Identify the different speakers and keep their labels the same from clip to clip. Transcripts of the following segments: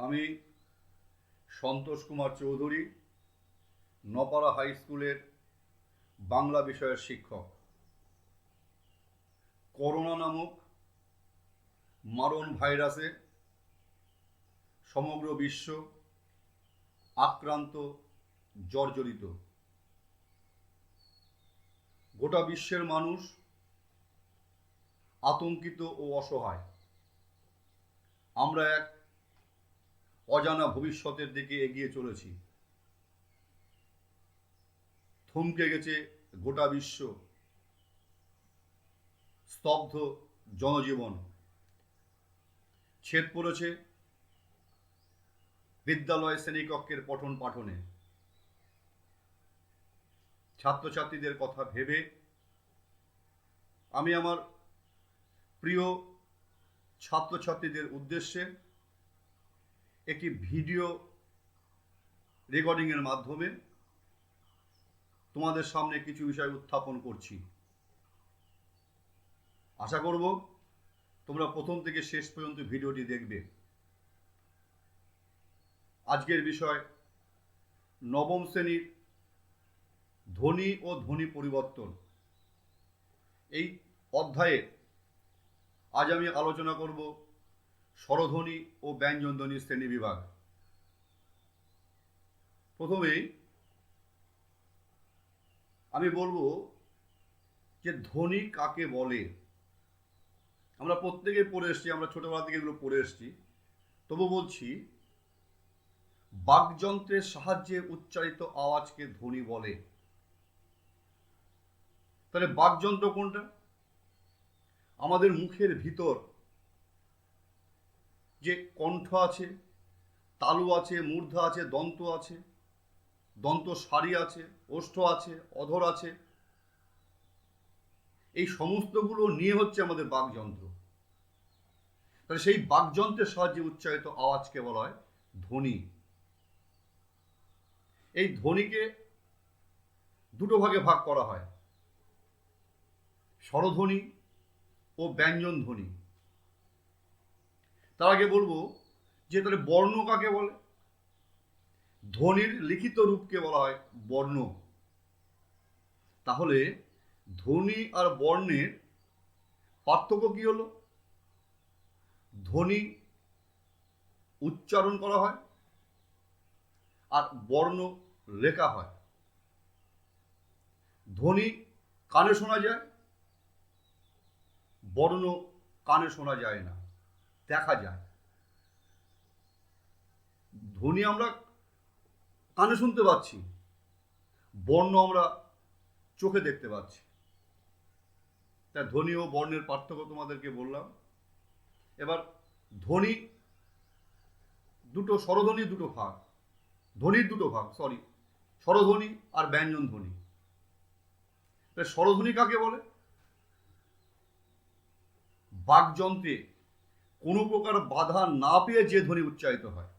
Speaker 1: আমি সন্তোষ কুমার চৌধুরী, নপাড়া হাই স্কুলের বাংলা বিষয়ের শিক্ষক। করোনা নামক মারণ ভাইরাসে সমগ্র বিশ্ব আক্রান্ত, জর্জরিত। গোটা বিশ্বের মানুষ আতঙ্কিত ও অসহায়। আমরা এক অজানা ভবিষ্যতের দিকে এগিয়ে চলেছি। থমকে গেছে গোটা বিশ্ব, স্তব্ধ জনজীবন। ছেদ পড়েছে বিদ্যালয় শ্রেণীকক্ষের পঠন পাঠনে। ছাত্রছাত্রীদের কথা ভেবে আমি আমার প্রিয় ছাত্রছাত্রীদের উদ্দেশ্যে একটি ভিডিও রেকর্ডিংয়ের মাধ্যমে তোমাদের সামনে কিছু বিষয় উত্থাপন করছি। আশা করব তোমরা প্রথম থেকে শেষ পর্যন্ত ভিডিওটি দেখবে। আজকের বিষয় নবম শ্রেণীর ধ্বনি ও ধ্বনি পরিবর্তন। এই অধ্যায়ে আজ আমি আলোচনা করব স্বরধ্বনি ও ব্যঞ্জনধ্বনি শ্রেণীবিভাগ। প্রথমেই আমি বলবো যে ধ্বনি কাকে বলে। আমরা প্রত্যেকে পড়ে এসেছি, আমরা ছোটবেলা থেকে এগুলো পড়ে এসেছি, তবু বলছি, বাকযন্ত্রের সাহায্যে উচ্চারিত আওয়াজকে ধ্বনি বলে। তাহলে বাকযন্ত্র কোনটা? আমাদের মুখের ভিতর যে কণ্ঠ আছে, তালু আছে, মূর্ধা আছে, দন্ত আছে, দন্ত সারি আছে, ওষ্ঠ আছে, অধর আছে, এই সমস্তগুলো নিয়ে হচ্ছে আমাদের বাকযন্ত্র। তাহলে সেই বাকযন্ত্রের সাহায্যে উচ্চারিত আওয়াজকে বলা হয় ধ্বনি। এই ধ্বনিকে দুটো ভাগে ভাগ করা হয়, স্বরধ্বনি ও ব্যঞ্জন ধ্বনি। তার আগে বলবো যে তাহলে বর্ণ কাকে বলে। ধ্বনির লিখিত রূপকে বলা হয় বর্ণ। তাহলে ধ্বনি আর বর্ণের পার্থক্য কি হলো? ধ্বনি উচ্চারণ করা হয় আর বর্ণ লেখা হয়। ধ্বনি কানে শোনা যায়, বর্ণ কানে শোনা যায় না, দেখা যায়। ধ্বনি আমরা কানে শুনতে পাচ্ছি, বর্ণ আমরা চোখে দেখতে পাচ্ছি। তাই ধ্বনি ও বর্ণের পার্থক্য তোমাদেরকে বললাম। এবার ধ্বনি দুটো, স্বরধ্বনি দুটো ভাগ, ধ্বনির দুটো ভাগ, স্বরধ্বনি আর ব্যঞ্জন ধ্বনি। স্বরধ্বনি কাকে বলে? বাকযন্ত্রে কোনো প্রকার বাধা না পেয়ে যে ধ্বনি উচ্চারিত হয়।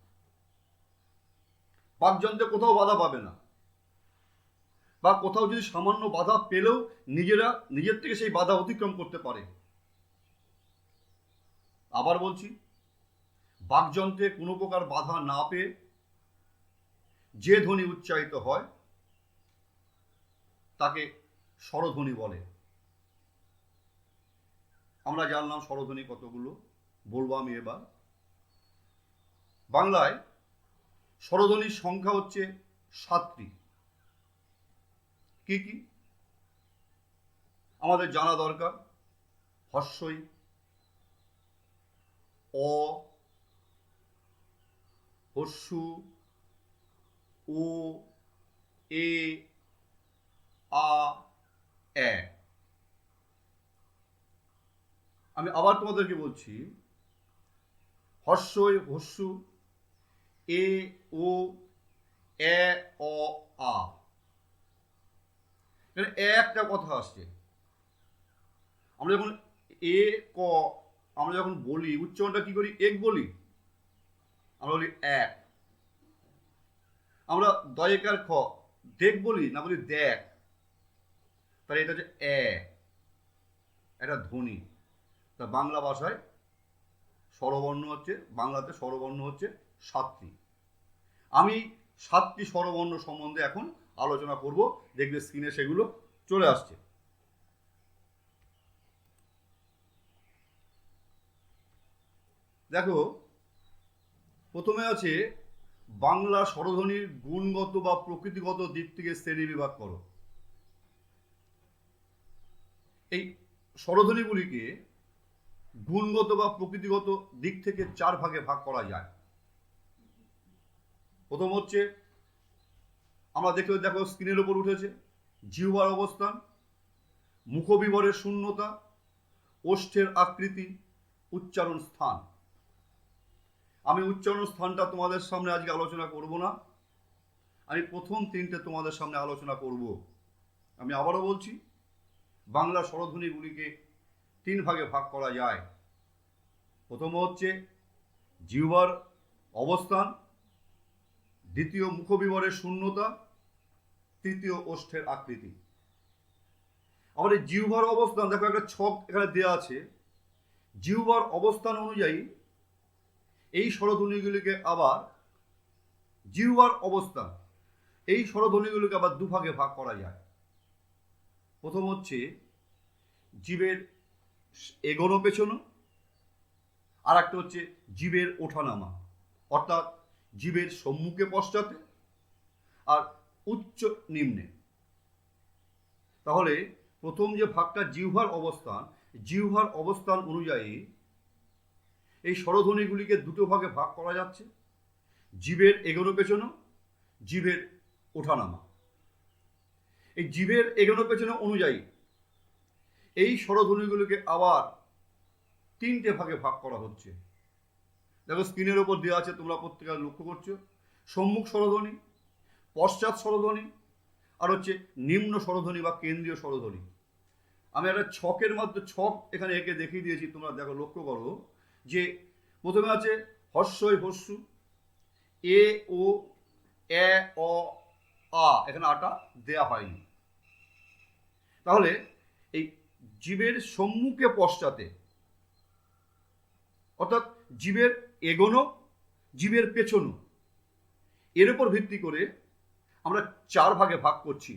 Speaker 1: বাকযন্ত্রে কোথাও বাধা পাবে না, বা কোথাও যদি সামান্য বাধা পেলেও নিজের থেকে সেই বাধা অতিক্রম করতে পারে। আবার বলছি, বাকযন্ত্রে কোনো প্রকার বাধা না পেয়ে যে ধ্বনি উচ্চারিত হয় তাকে স্বরধ্বনি বলে। আমরা জানলাম স্বরধ্বনি কতগুলো, বলবো আমি এবার। বাংলায় স্বরধ্বনির সংখ্যা হচ্ছে 7টি। কি কি আমাদের জানা দরকার? হস্যই, অ, হস্যু, ও, এ, আ, এ। আমি আবার তোমাদেরকে বলছি, হস্যই, হস্যু, এ, ও, এ, অ, আ। একটা কথা আসছে। আমরা যখন এ, ক, আমরা যখন বলি, উচ্চারণটা কি করি? এক বলি, আমরা বলি এক। আমরা দয়েকার খ, দেখ বলি না, বলি দেখ। তাহলে এটা হচ্ছে একটা ধ্বনি। তা বাংলা ভাষায় স্বরবর্ণ হচ্ছে, বাংলাতে স্বরবর্ণ হচ্ছে 7টি। আমি 7টি স্বরবর্ণ সম্বন্ধে এখন আলোচনা করব, দেখবে স্ক্রিনে সেগুলো চলে আসছে। দেখো, প্রথমে আছে বাংলা স্বরধ্বনির গুণগত বা প্রকৃতিগত দিক থেকে শ্রেণী বিভাগ করো। এই স্বরধ্বনিগুলিকে গুণগত বা প্রকৃতিগত দিক থেকে 4 ভাগে ভাগ করা যায়। প্রথম হচ্ছে, আমরা দেখো স্ক্রিনের উপর উঠেছে, জিহ্বার অবস্থান, মুখবিবরের শূন্যতা, ওষ্ঠের আকৃতি, উচ্চারণ স্থান। আমি উচ্চারণ স্থানটা তোমাদের সামনে আজকে আলোচনা করব না, আমি প্রথম 3টে তোমাদের সামনে আলোচনা করব। আমি আবারও বলছি, বাংলা স্বরধ্বনিগুলিকে 3 ভাগে ভাগ করা যায়। প্রথম হচ্ছে জিহ্বার অবস্থান, দ্বিতীয় মুখবিবরের শূন্যতা, তৃতীয় ওষ্ঠের আকৃতি। আবার এই জিহ্বার অবস্থান, দেখো একটা ছক এখানে দেওয়া আছে। জিহ্বার অবস্থান অনুযায়ী এই স্বরধ্বনিগুলিকে আবার জিহ্বার অবস্থান, এই স্বরধ্বনিগুলিকে আবার 2 ভাগে ভাগ করা যায়। প্রথম হচ্ছে জিভের এগোনো পেছনো, আর একটা হচ্ছে জিভের ওঠানামা, অর্থাৎ জিভের সম্মুখে পশ্চাতে আর উচ্চ নিম্নে। তাহলে প্রথম যে ভাগটা জিহ্বার অবস্থান, জিহ্বার অবস্থান অনুযায়ী এই স্বরধ্বনিগুলিকে 2 ভাগে ভাগ করা যাচ্ছে, জিভের এগোনো পেছনো, জিভের ওঠানামা। এই জিভের এগোনো পেছনো অনুযায়ী এই স্বরধ্বনিগুলিকে আবার 3টে ভাগে ভাগ করা হচ্ছে। দেখো স্ক্রিনের ওপর দেওয়া আছে, তোমরা প্রত্যেকে লক্ষ্য করছো। সম্মুখ স্বরধ্বনি, পশ্চাৎ স্বরধ্বনি, আর হচ্ছে নিম্ন স্বরধ্বনি বা কেন্দ্রীয় স্বরধ্বনি। আমি একটা ছকের মাধ্যমে ছক এখানে এঁকে দেখিয়ে দিয়েছি, তোমরা দেখো লক্ষ্য করো যে প্রথমে আছে হস্যই হস্যু, এ ও এ অ আ, এখানে আটা দেয়া হয়নি। তাহলে এই জীবের সম্মুখে পশ্চাতে, অর্থাৎ জীবের এগোনো, জীবের পেছনো, এর উপর ভিত্তি করে আমরা 4 ভাগে ভাগ করছি,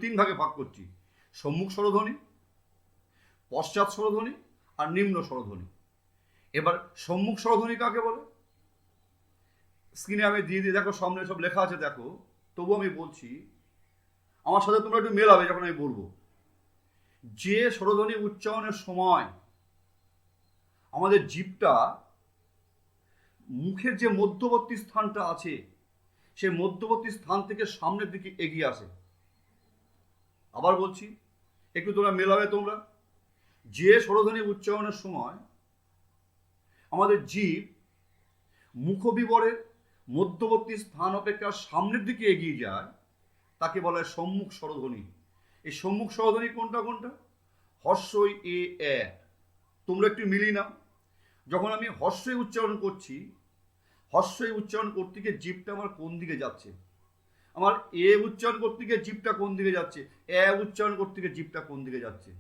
Speaker 1: 3 ভাগে ভাগ করছি। সম্মুখ স্বরধ্বনি, পশ্চাৎ স্বরধ্বনি আর নিম্ন স্বরধ্বনি। এবার সম্মুখ স্বরধ্বনি কাকে বলে? স্ক্রিনে আমি দিয়ে দিই, দেখো সামনে সব লেখা আছে, দেখো তবু আমি বলছি, আমার সাথে তোমরা একটু মেলাবে যখন আমি বলবো। যে স্বরধ্বনি উচ্চারণের সময় আমাদের জিভটা মুখের যে মধ্যবর্তী স্থানটা আছে, সেই মধ্যবর্তী স্থান থেকে সামনের দিকে এগিয়ে আসে। আবার বলছি, একটু তোমরা মেলাবে তোমরা। যে স্বরধ্বনি উচ্চারণের সময় আমাদের জিভ মুখবিবরের মধ্যবর্তী স্থান অপেক্ষা সামনের দিকে এগিয়ে যায়, তাকে বলা হয় সম্মুখ স্বরধ্বনি। এই সম্মুখ স্বরধ্বনি কোনটা কোনটা? হস্যই এ এ। তোমরা একটু মিলিয়ে নাও। যখন আমি হস্যই উচ্চারণ করছি, হস্যই উচ্চারণ করতে গিয়ে জিভটা আমার কোন দিকে যাচ্ছে? আমার এ উচ্চারণ করতে গিয়ে জিভটা কোন দিকে যাচ্ছে? এ উচ্চারণ করতে গিয়ে জিভটা কোন দিকে যাচ্ছে?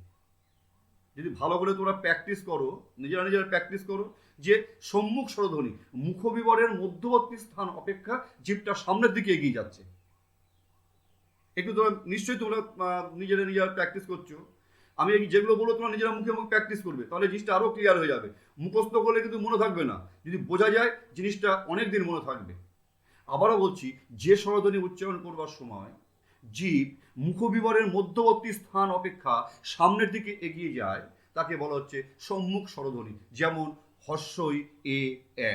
Speaker 1: যদি ভালো করে তোমরা প্র্যাকটিস করো, নিজেরা প্র্যাকটিস করো, যে সম্মুখ স্বরধ্বনি মুখবিবরের মধ্যবর্তী স্থান অপেক্ষা জিভটা সামনের দিকে এগিয়ে যাচ্ছে। একটু তোমরা নিশ্চয়ই তোমরা নিজেরা প্র্যাকটিস করছো। আমি যেগুলো বলবো তোমরা নিজেরা মুখে মুখে প্র্যাকটিস করবে, তাহলে জিনিসটা আরও ক্লিয়ার হয়ে যাবে। মুখস্থ করলে কিন্তু মনে থাকবে না, যদি বোঝা যায় জিনিসটা অনেক দিন মনে থাকবে। আবারও বলছি, যে স্বরধ্বনি উচ্চারণ করবার সময় জিভ মুখবিবরের মধ্যবর্তী স্থান অপেক্ষা সামনের দিকে এগিয়ে যায়, তাকে বলা হচ্ছে সম্মুখ স্বরধ্বনি। যেমন হস্যই এ এ।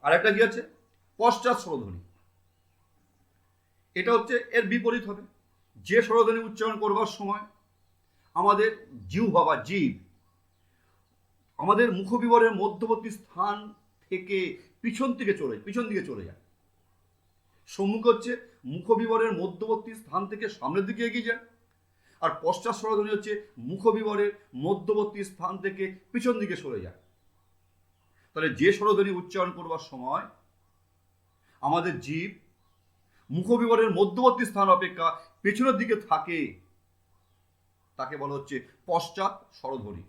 Speaker 1: আর একটা কি আছে? পশ্চাৎ স্বরধ্বনি। এটা হচ্ছে এর বিপরীত হবে। যে স্বরধ্বনি উচ্চারণ করবার সময় আমাদের জিহ্বা বা জিভ আমাদের মুখবিবরের মধ্যবর্তী স্থান থেকে পিছন দিকে চলে যায়। সম্মুখ হচ্ছে মুখবিবরের মধ্যবর্তী স্থান থেকে সামনের দিকে এগিয়ে যায়, আর পশ্চাৎ স্বরধ্বনি হচ্ছে মুখবিবরের মধ্যবর্তী স্থান থেকে পিছন দিকে সরে যায়। তাহলে যে স্বরধ্বনি উচ্চারণ করবার সময় আমাদের জিভ মুখবিবরের মধ্যবর্তী স্থান অপেক্ষা পেছনের দিকে থাকে, তাকে বলা হচ্ছে পশ্চাৎ স্বরধ্বনি।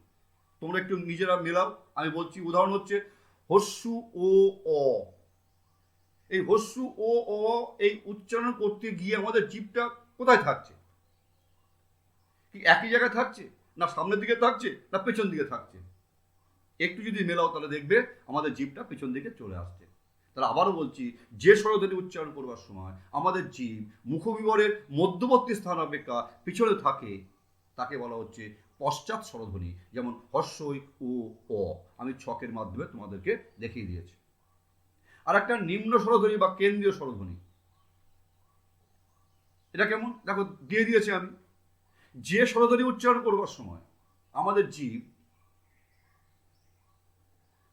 Speaker 1: তোমরা একটু নিজেরা মেলাও। আমি বলছি, উদাহরণ হচ্ছে হস্যু ও অ। এই হস্যু ও অ এই উচ্চারণ করতে গিয়ে আমাদের জিভটা কোথায় থাকছে? কি একই জায়গায় থাকছে, না সামনের দিকে থাকছে, না পেছন দিকে থাকছে? একটু যদি মেলাও তাহলে দেখবে আমাদের জিভটা পেছন দিকে চলে আসছে। তাহলে আবারও বলছি, যে স্বরধ্বনি উচ্চারণ করবার সময় আমাদের জিভ মুখবিবরের মধ্যবর্তী স্থান অপেক্ষা পিছনে থাকে, তাকে বলা হচ্ছে পশ্চাৎ স্বরধ্বনি। যেমন হস্যই ও অ, আমি ছকের মাধ্যমে তোমাদেরকে দেখিয়ে দিয়েছি। আর একটা নিম্ন স্বরধ্বনি বা কেন্দ্রীয় স্বরধ্বনি, এটা কেমন দেখো দিয়ে দিয়েছি আমি। যে স্বরধ্বনি উচ্চারণ করবার সময় আমাদের জিভ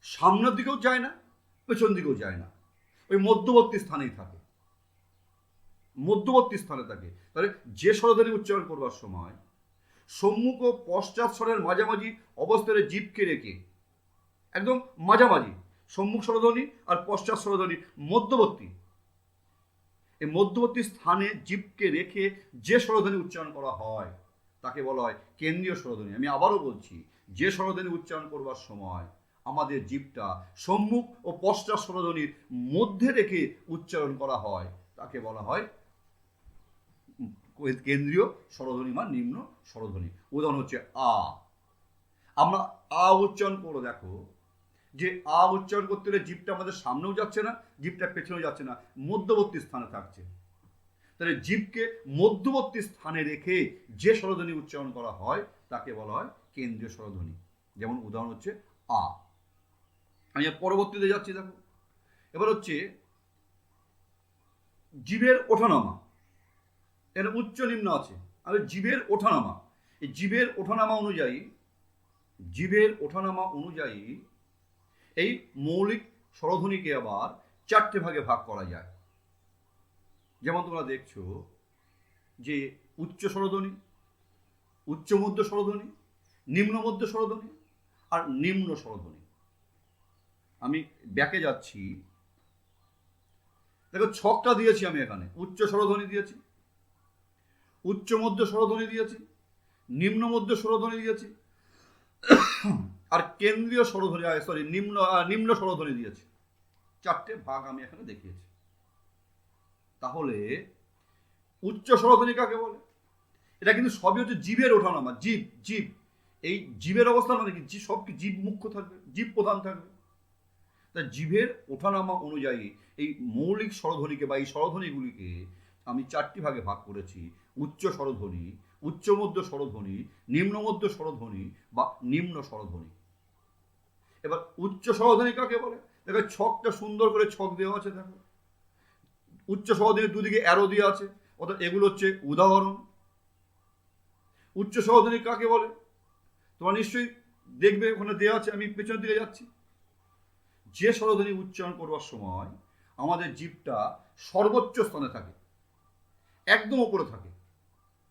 Speaker 1: সামনের দিকেও যায় না, পেছন দিকেও যায় না, ওই মধ্যবর্তী স্থানেই থাকে, মধ্যবর্তী স্থানে থাকে। তাহলে যে স্বরধ্বনি উচ্চারণ করবার সময় সম্মুখ ও পশ্চাৎ স্বরের মাঝামাঝি অবস্থায় জিভকে রেখে, একদম মাঝামাঝি, সম্মুখ স্বরধ্বনি আর পশ্চাৎ স্বরধ্বনি মধ্যবর্তী, এই মধ্যবর্তী স্থানে জিভকে রেখে যে স্বরধ্বনি উচ্চারণ করা হয় তাকে বলা হয় কেন্দ্রীয় স্বরধ্বনি। আমি আবারও বলছি, যে স্বরধ্বনি উচ্চারণ করবার সময় আমাদের জিভটা সম্মুখ ও পশ্চাৎ স্বরধ্বনির মধ্যে রেখে উচ্চারণ করা হয় তাকে বলা হয় কেন্দ্রীয় স্বরধ্বনি বা নিম্ন স্বরধ্বনি। উদাহরণ হচ্ছে আ। আমরা আ উচ্চারণ করে দেখো যে আ উচ্চারণ করতে গেলে জিভটা আমাদের সামনেও যাচ্ছে না, জিভটা পেছনেও যাচ্ছে না, মধ্যবর্তী স্থানে থাকছে। তাহলে জিভকে মধ্যবর্তী স্থানে রেখে যে স্বরধ্বনি উচ্চারণ করা হয় তাকে বলা হয় কেন্দ্রীয় স্বরধ্বনি। যেমন উদাহরণ হচ্ছে আ। আমি পরবর্তীতে যাচ্ছি, দেখো এবার হচ্ছে জিভের ওঠানামা। এটা উচ্চ নিম্ন আছে, আর জিভের ওঠানামা, এই জীবের ওঠানামা অনুযায়ী এই মৌলিক স্বরধ্বনিকে আবার চারটে ভাগে ভাগ করা যায়। যেমন তোমরা দেখছো যে উচ্চ স্বরধ্বনি, উচ্চ মধ্য স্বরধ্বনি, নিম্ন মধ্য স্বরধ্বনি আর নিম্ন স্বরধ্বনি। আমি ব্যাকে যাচ্ছি, দেখো ছকটা দিয়েছি আমি এখানে। উচ্চ স্বরধ্বনি দিয়েছি, উচ্চ মধ্য স্বরধ্বনি দিয়েছি, নিম্ন মধ্য স্বরধ্বনি দিয়েছি আর কেন্দ্রীয় স্বরধ্বনি, নিম্ন স্বরধ্বনি দিয়েছি। চারটে ভাগ আমি এখানে দেখিয়েছি। তাহলে উচ্চ স্বরধ্বনি কাকে বলে? এটা কিন্তু সবই হচ্ছে জীবের ওঠানামা। জীব এই জীবের অবস্থান মানে কি, সব কি জীব মুখ্য থাকবে, জীব প্রধান থাকবে। তা জীবের ওঠানামা অনুযায়ী এই মৌলিক স্বরধ্বনিকে বা এই স্বরধ্বনিগুলিকে আমি চারটি ভাগে ভাগ করেছি: উচ্চ স্বরধ্বনি, উচ্চ মধ্য স্বরধ্বনি, নিম্ন মধ্য স্বরধ্বনি বা নিম্ন স্বরধ্বনি। এবার উচ্চ স্বরধ্বনি কাকে বলে? দেখো ছকটা সুন্দর করে ছক দেওয়া আছে, দেখো উচ্চ স্বরধ্বনির দুদিকে অ্যারো দেওয়া আছে, অর্থাৎ এগুলো হচ্ছে উদাহরণ। উচ্চ স্বরধ্বনি কাকে বলে তোমরা নিশ্চয়ই দেখবে, ওখানে দেওয়া আছে, আমি পেছনের দিকে যাচ্ছি। যে স্বরধ্বনি উচ্চারণ করবার সময় আমাদের জিভটা সর্বোচ্চ স্থানে থাকে, একদম উপরে থাকে।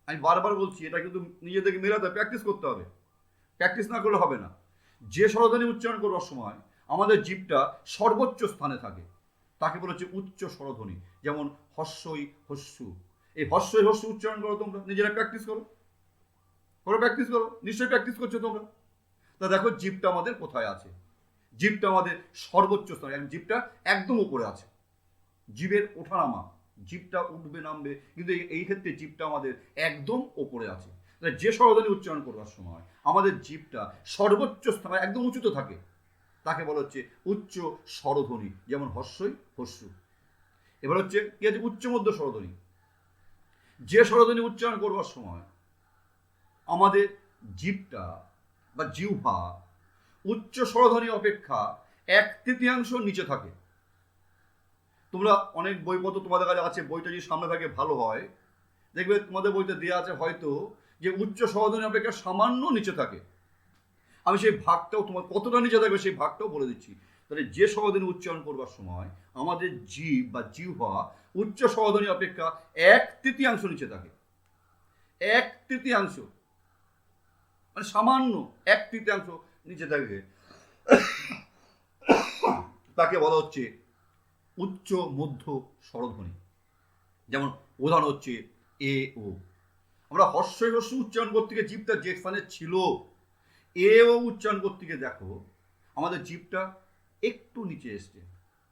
Speaker 1: আমি বারবার বলছি, এটা কিন্তু নিজেদেরকে মেলাতে প্র্যাকটিস করতে হবে, প্র্যাকটিস না করলে হবে না। যে স্বরধ্বনি উচ্চারণ করবার সময় আমাদের জিভটা সর্বোচ্চ স্থানে থাকে তাকে বলা হচ্ছে উচ্চ স্বরধ্বনি। যেমন হস্যই হস্যু, এই হস্যই হস্যু উচ্চারণ করো, তোমরা নিজেরা প্র্যাকটিস করো, প্র্যাকটিস করো, নিশ্চয়ই প্র্যাকটিস করছো তোমরা। তা দেখো জিভটা আমাদের কোথায় আছে, জিভটা আমাদের সর্বোচ্চ স্থানে, জিভটা একদম উপরে আছে। জিভের ওঠানামা, জিভটা উঠবে নামবে, কিন্তু এই ক্ষেত্রে জিভটা আমাদের একদম ওপরে আছে। যে স্বরধ্বনি উচ্চারণ করবার সময় আমাদের জিভটা সর্বোচ্চ স্থানে একদম উঁচুতে থাকে তাকে বলা হচ্ছে উচ্চ স্বরধ্বনি। যেমন হস্যই হস্যু। এবার হচ্ছে কি আছে, উচ্চ মধ্য স্বরধ্বনি। যে স্বরধ্বনি উচ্চারণ করবার সময় আমাদের জিভটা বা জিহ্বা উচ্চ স্বরধ্বনি অপেক্ষা 1/3 নিচে থাকে। তোমরা অনেক বইপত্র তোমাদের কাছে আছে, বইটা যদি সামনে থাকে ভালো হয়, দেখবে তোমাদের বইতে দেওয়া আছে হয়তো যে উচ্চ স্বরধ্বনি অপেক্ষা সামান্য নিচে থাকে। আমি সেই ভাগটাও, তোমার কতটা নিচে থাকবে সেই ভাগটাও বলে দিচ্ছি। তাহলে যে স্বরধ্বনি উচ্চারণ করবার সময় আমাদের জিভ বা জিহ্বা উচ্চ স্বরধ্বনি অপেক্ষা 1/3 নিচে থাকে। 1/3, মানে সামান্য 1/3 নিচে থাকে, তাকে বলা হচ্ছে উচ্চ মধ্য স্বরধ্বনি। যেমন উদাহরণ হচ্ছে এ ও। আমরা হস্যই হস্য উচ্চারণ করতে গিয়ে জিভটা যে স্থানে ছিল এ ও উচ্চারণ করতে গিয়ে দেখো আমাদের জিভটা একটু নিচে এসছে,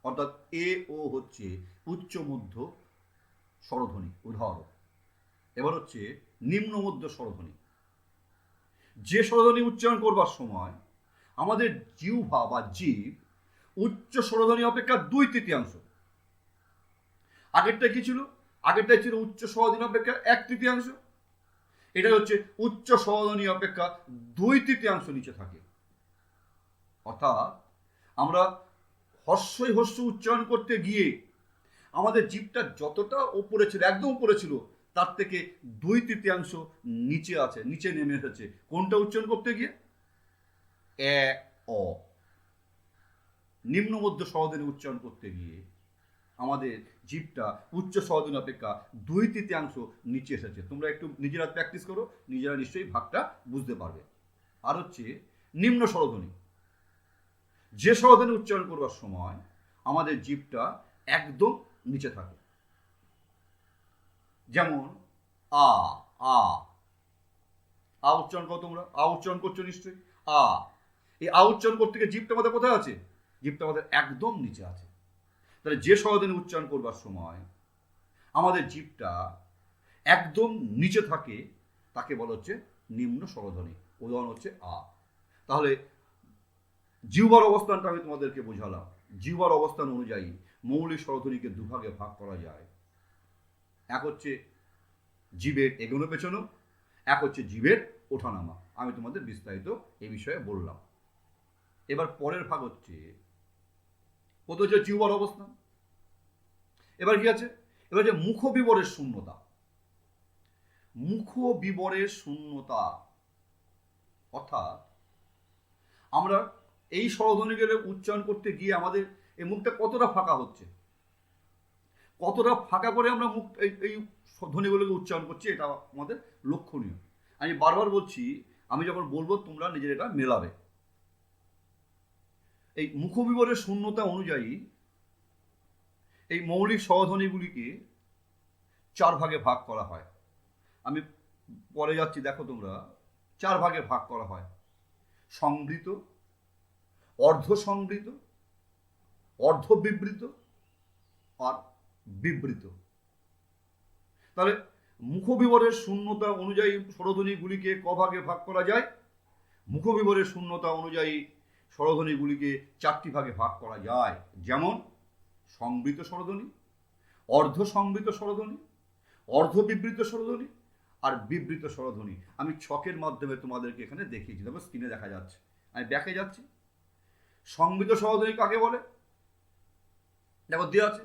Speaker 1: অর্থাৎ এ ও হচ্ছে উচ্চ মধ্য স্বরধ্বনি উদাহরণ। এবার হচ্ছে নিম্ন মধ্য স্বরধ্বনি। যে স্বরধ্বনি উচ্চারণ করবার সময় আমাদের জিহ্বা বা জিভ উচ্চ স্বরধ্বনি অপেক্ষা 2/3। আগেরটা কি ছিল? আগেরটাই ছিল উচ্চ স্বরধ্বনি অপেক্ষা 1/3। এটা হচ্ছে উচ্চ স্বরধ্বনি অপেক্ষা 2/3 নিচে থাকে। অর্থাৎ আমরা হস্যই হস্য উচ্চারণ করতে গিয়ে আমাদের জিভটা যতটা ওপরে ছিল, একদম উপরে ছিল, তার থেকে 2/3 নিচে আছে, নিচে নেমে এসেছে। কোনটা উচ্চারণ করতে গিয়ে? এ অ। নিম্ন মধ্য স্বরধ্বনি উচ্চারণ করতে গিয়ে আমাদের জিভটা উচ্চ স্বরধ্বনি অপেক্ষা 2/3 নিচে এসেছে। তোমরা একটু নিজেরা প্র্যাকটিস করো, নিজেরা নিশ্চয়ই ভাগটা বুঝতে পারবে। আর হচ্ছে নিম্ন স্বরধ্বনি। যে স্বরধ্বনি উচ্চারণ করবার সময় আমাদের জিভটা একদম নিচে থাকে, যেমন আ আ আ উচ্চারণ করো। তোমরা আ উচ্চারণ করছো নিশ্চয়ই। আ, এই আ উচ্চারণ করতে গিয়ে জিভটা আমাদের কোথায় আছে? জিভটা আমাদের একদম নিচে আছে। তাহলে যে স্বরধ্বনি উচ্চারণ করবার সময় আমাদের জিভটা একদম নিচে থাকে তাকে বলা হচ্ছে নিম্ন স্বরধ্বনি। উদাহরণ হচ্ছে আ। তাহলে জিহ্বার অবস্থানটা আমি তোমাদেরকে বোঝালাম। জিহ্বার অবস্থান অনুযায়ী মৌলিক স্বরধ্বনিকে দুভাগে ভাগ করা যায়। এক হচ্ছে জিভের এগোনো পেছনো, এক হচ্ছে জিভের ওঠানামা। আমি তোমাদের বিস্তারিত এই বিষয়ে বললাম। এবার পরের ভাগ হচ্ছে, কত হচ্ছে জিহ্বার অবস্থান। এবার কি আছে? এবার যে মুখ বিবরের শূন্যতা। মুখ বিবরের শূন্যতা অর্থাৎ আমরা এই স্বরধ্বনিগুলো উচ্চারণ করতে গিয়ে আমাদের এই মুখটা কতটা ফাঁকা হচ্ছে, কতটা ফাঁকা করে আমরা মুখ এই ধ্বনিগুলোকে উচ্চারণ করছি, এটা আমাদের লক্ষণীয়। আমি বারবার বলছি, আমি যখন বলবো তোমরা নিজের এটা মেলাবে। এই মুখ বিবরের শূন্যতা অনুযায়ী এই মৌলিক স্বরধ্বনিগুলিকে 4 ভাগে ভাগ করা হয়। আমি পরে যাচ্ছি, দেখো তোমরা 4 ভাগে ভাগ করা হয়: সংবৃত, অর্ধ সংবৃত, অর্ধ বিবৃত আর বিবৃত। তাহলে মুখ বিবরের শূন্যতা অনুযায়ী স্বরধ্বনিগুলিকে ক ভাগে ভাগ করা যায়? মুখ বিবরের শূন্যতা অনুযায়ী স্বরধ্বনিগুলিকে 4টি ভাগে ভাগ করা যায়। যেমন সংবৃত স্বরধ্বনি, অর্ধ সংবৃত স্বরধ্বনি, অর্ধ বিবৃত স্বরধ্বনি আর বিবৃত স্বরধ্বনি। আমি ছকের মাধ্যমে তোমাদেরকে এখানে দেখিয়েছি, দেখো স্ক্রিনে দেখা যাচ্ছে। আমি ব্যাকে যাচ্ছি। সংবৃত স্বরধ্বনি কাকে বলে? দেখো দেওয়া আছে,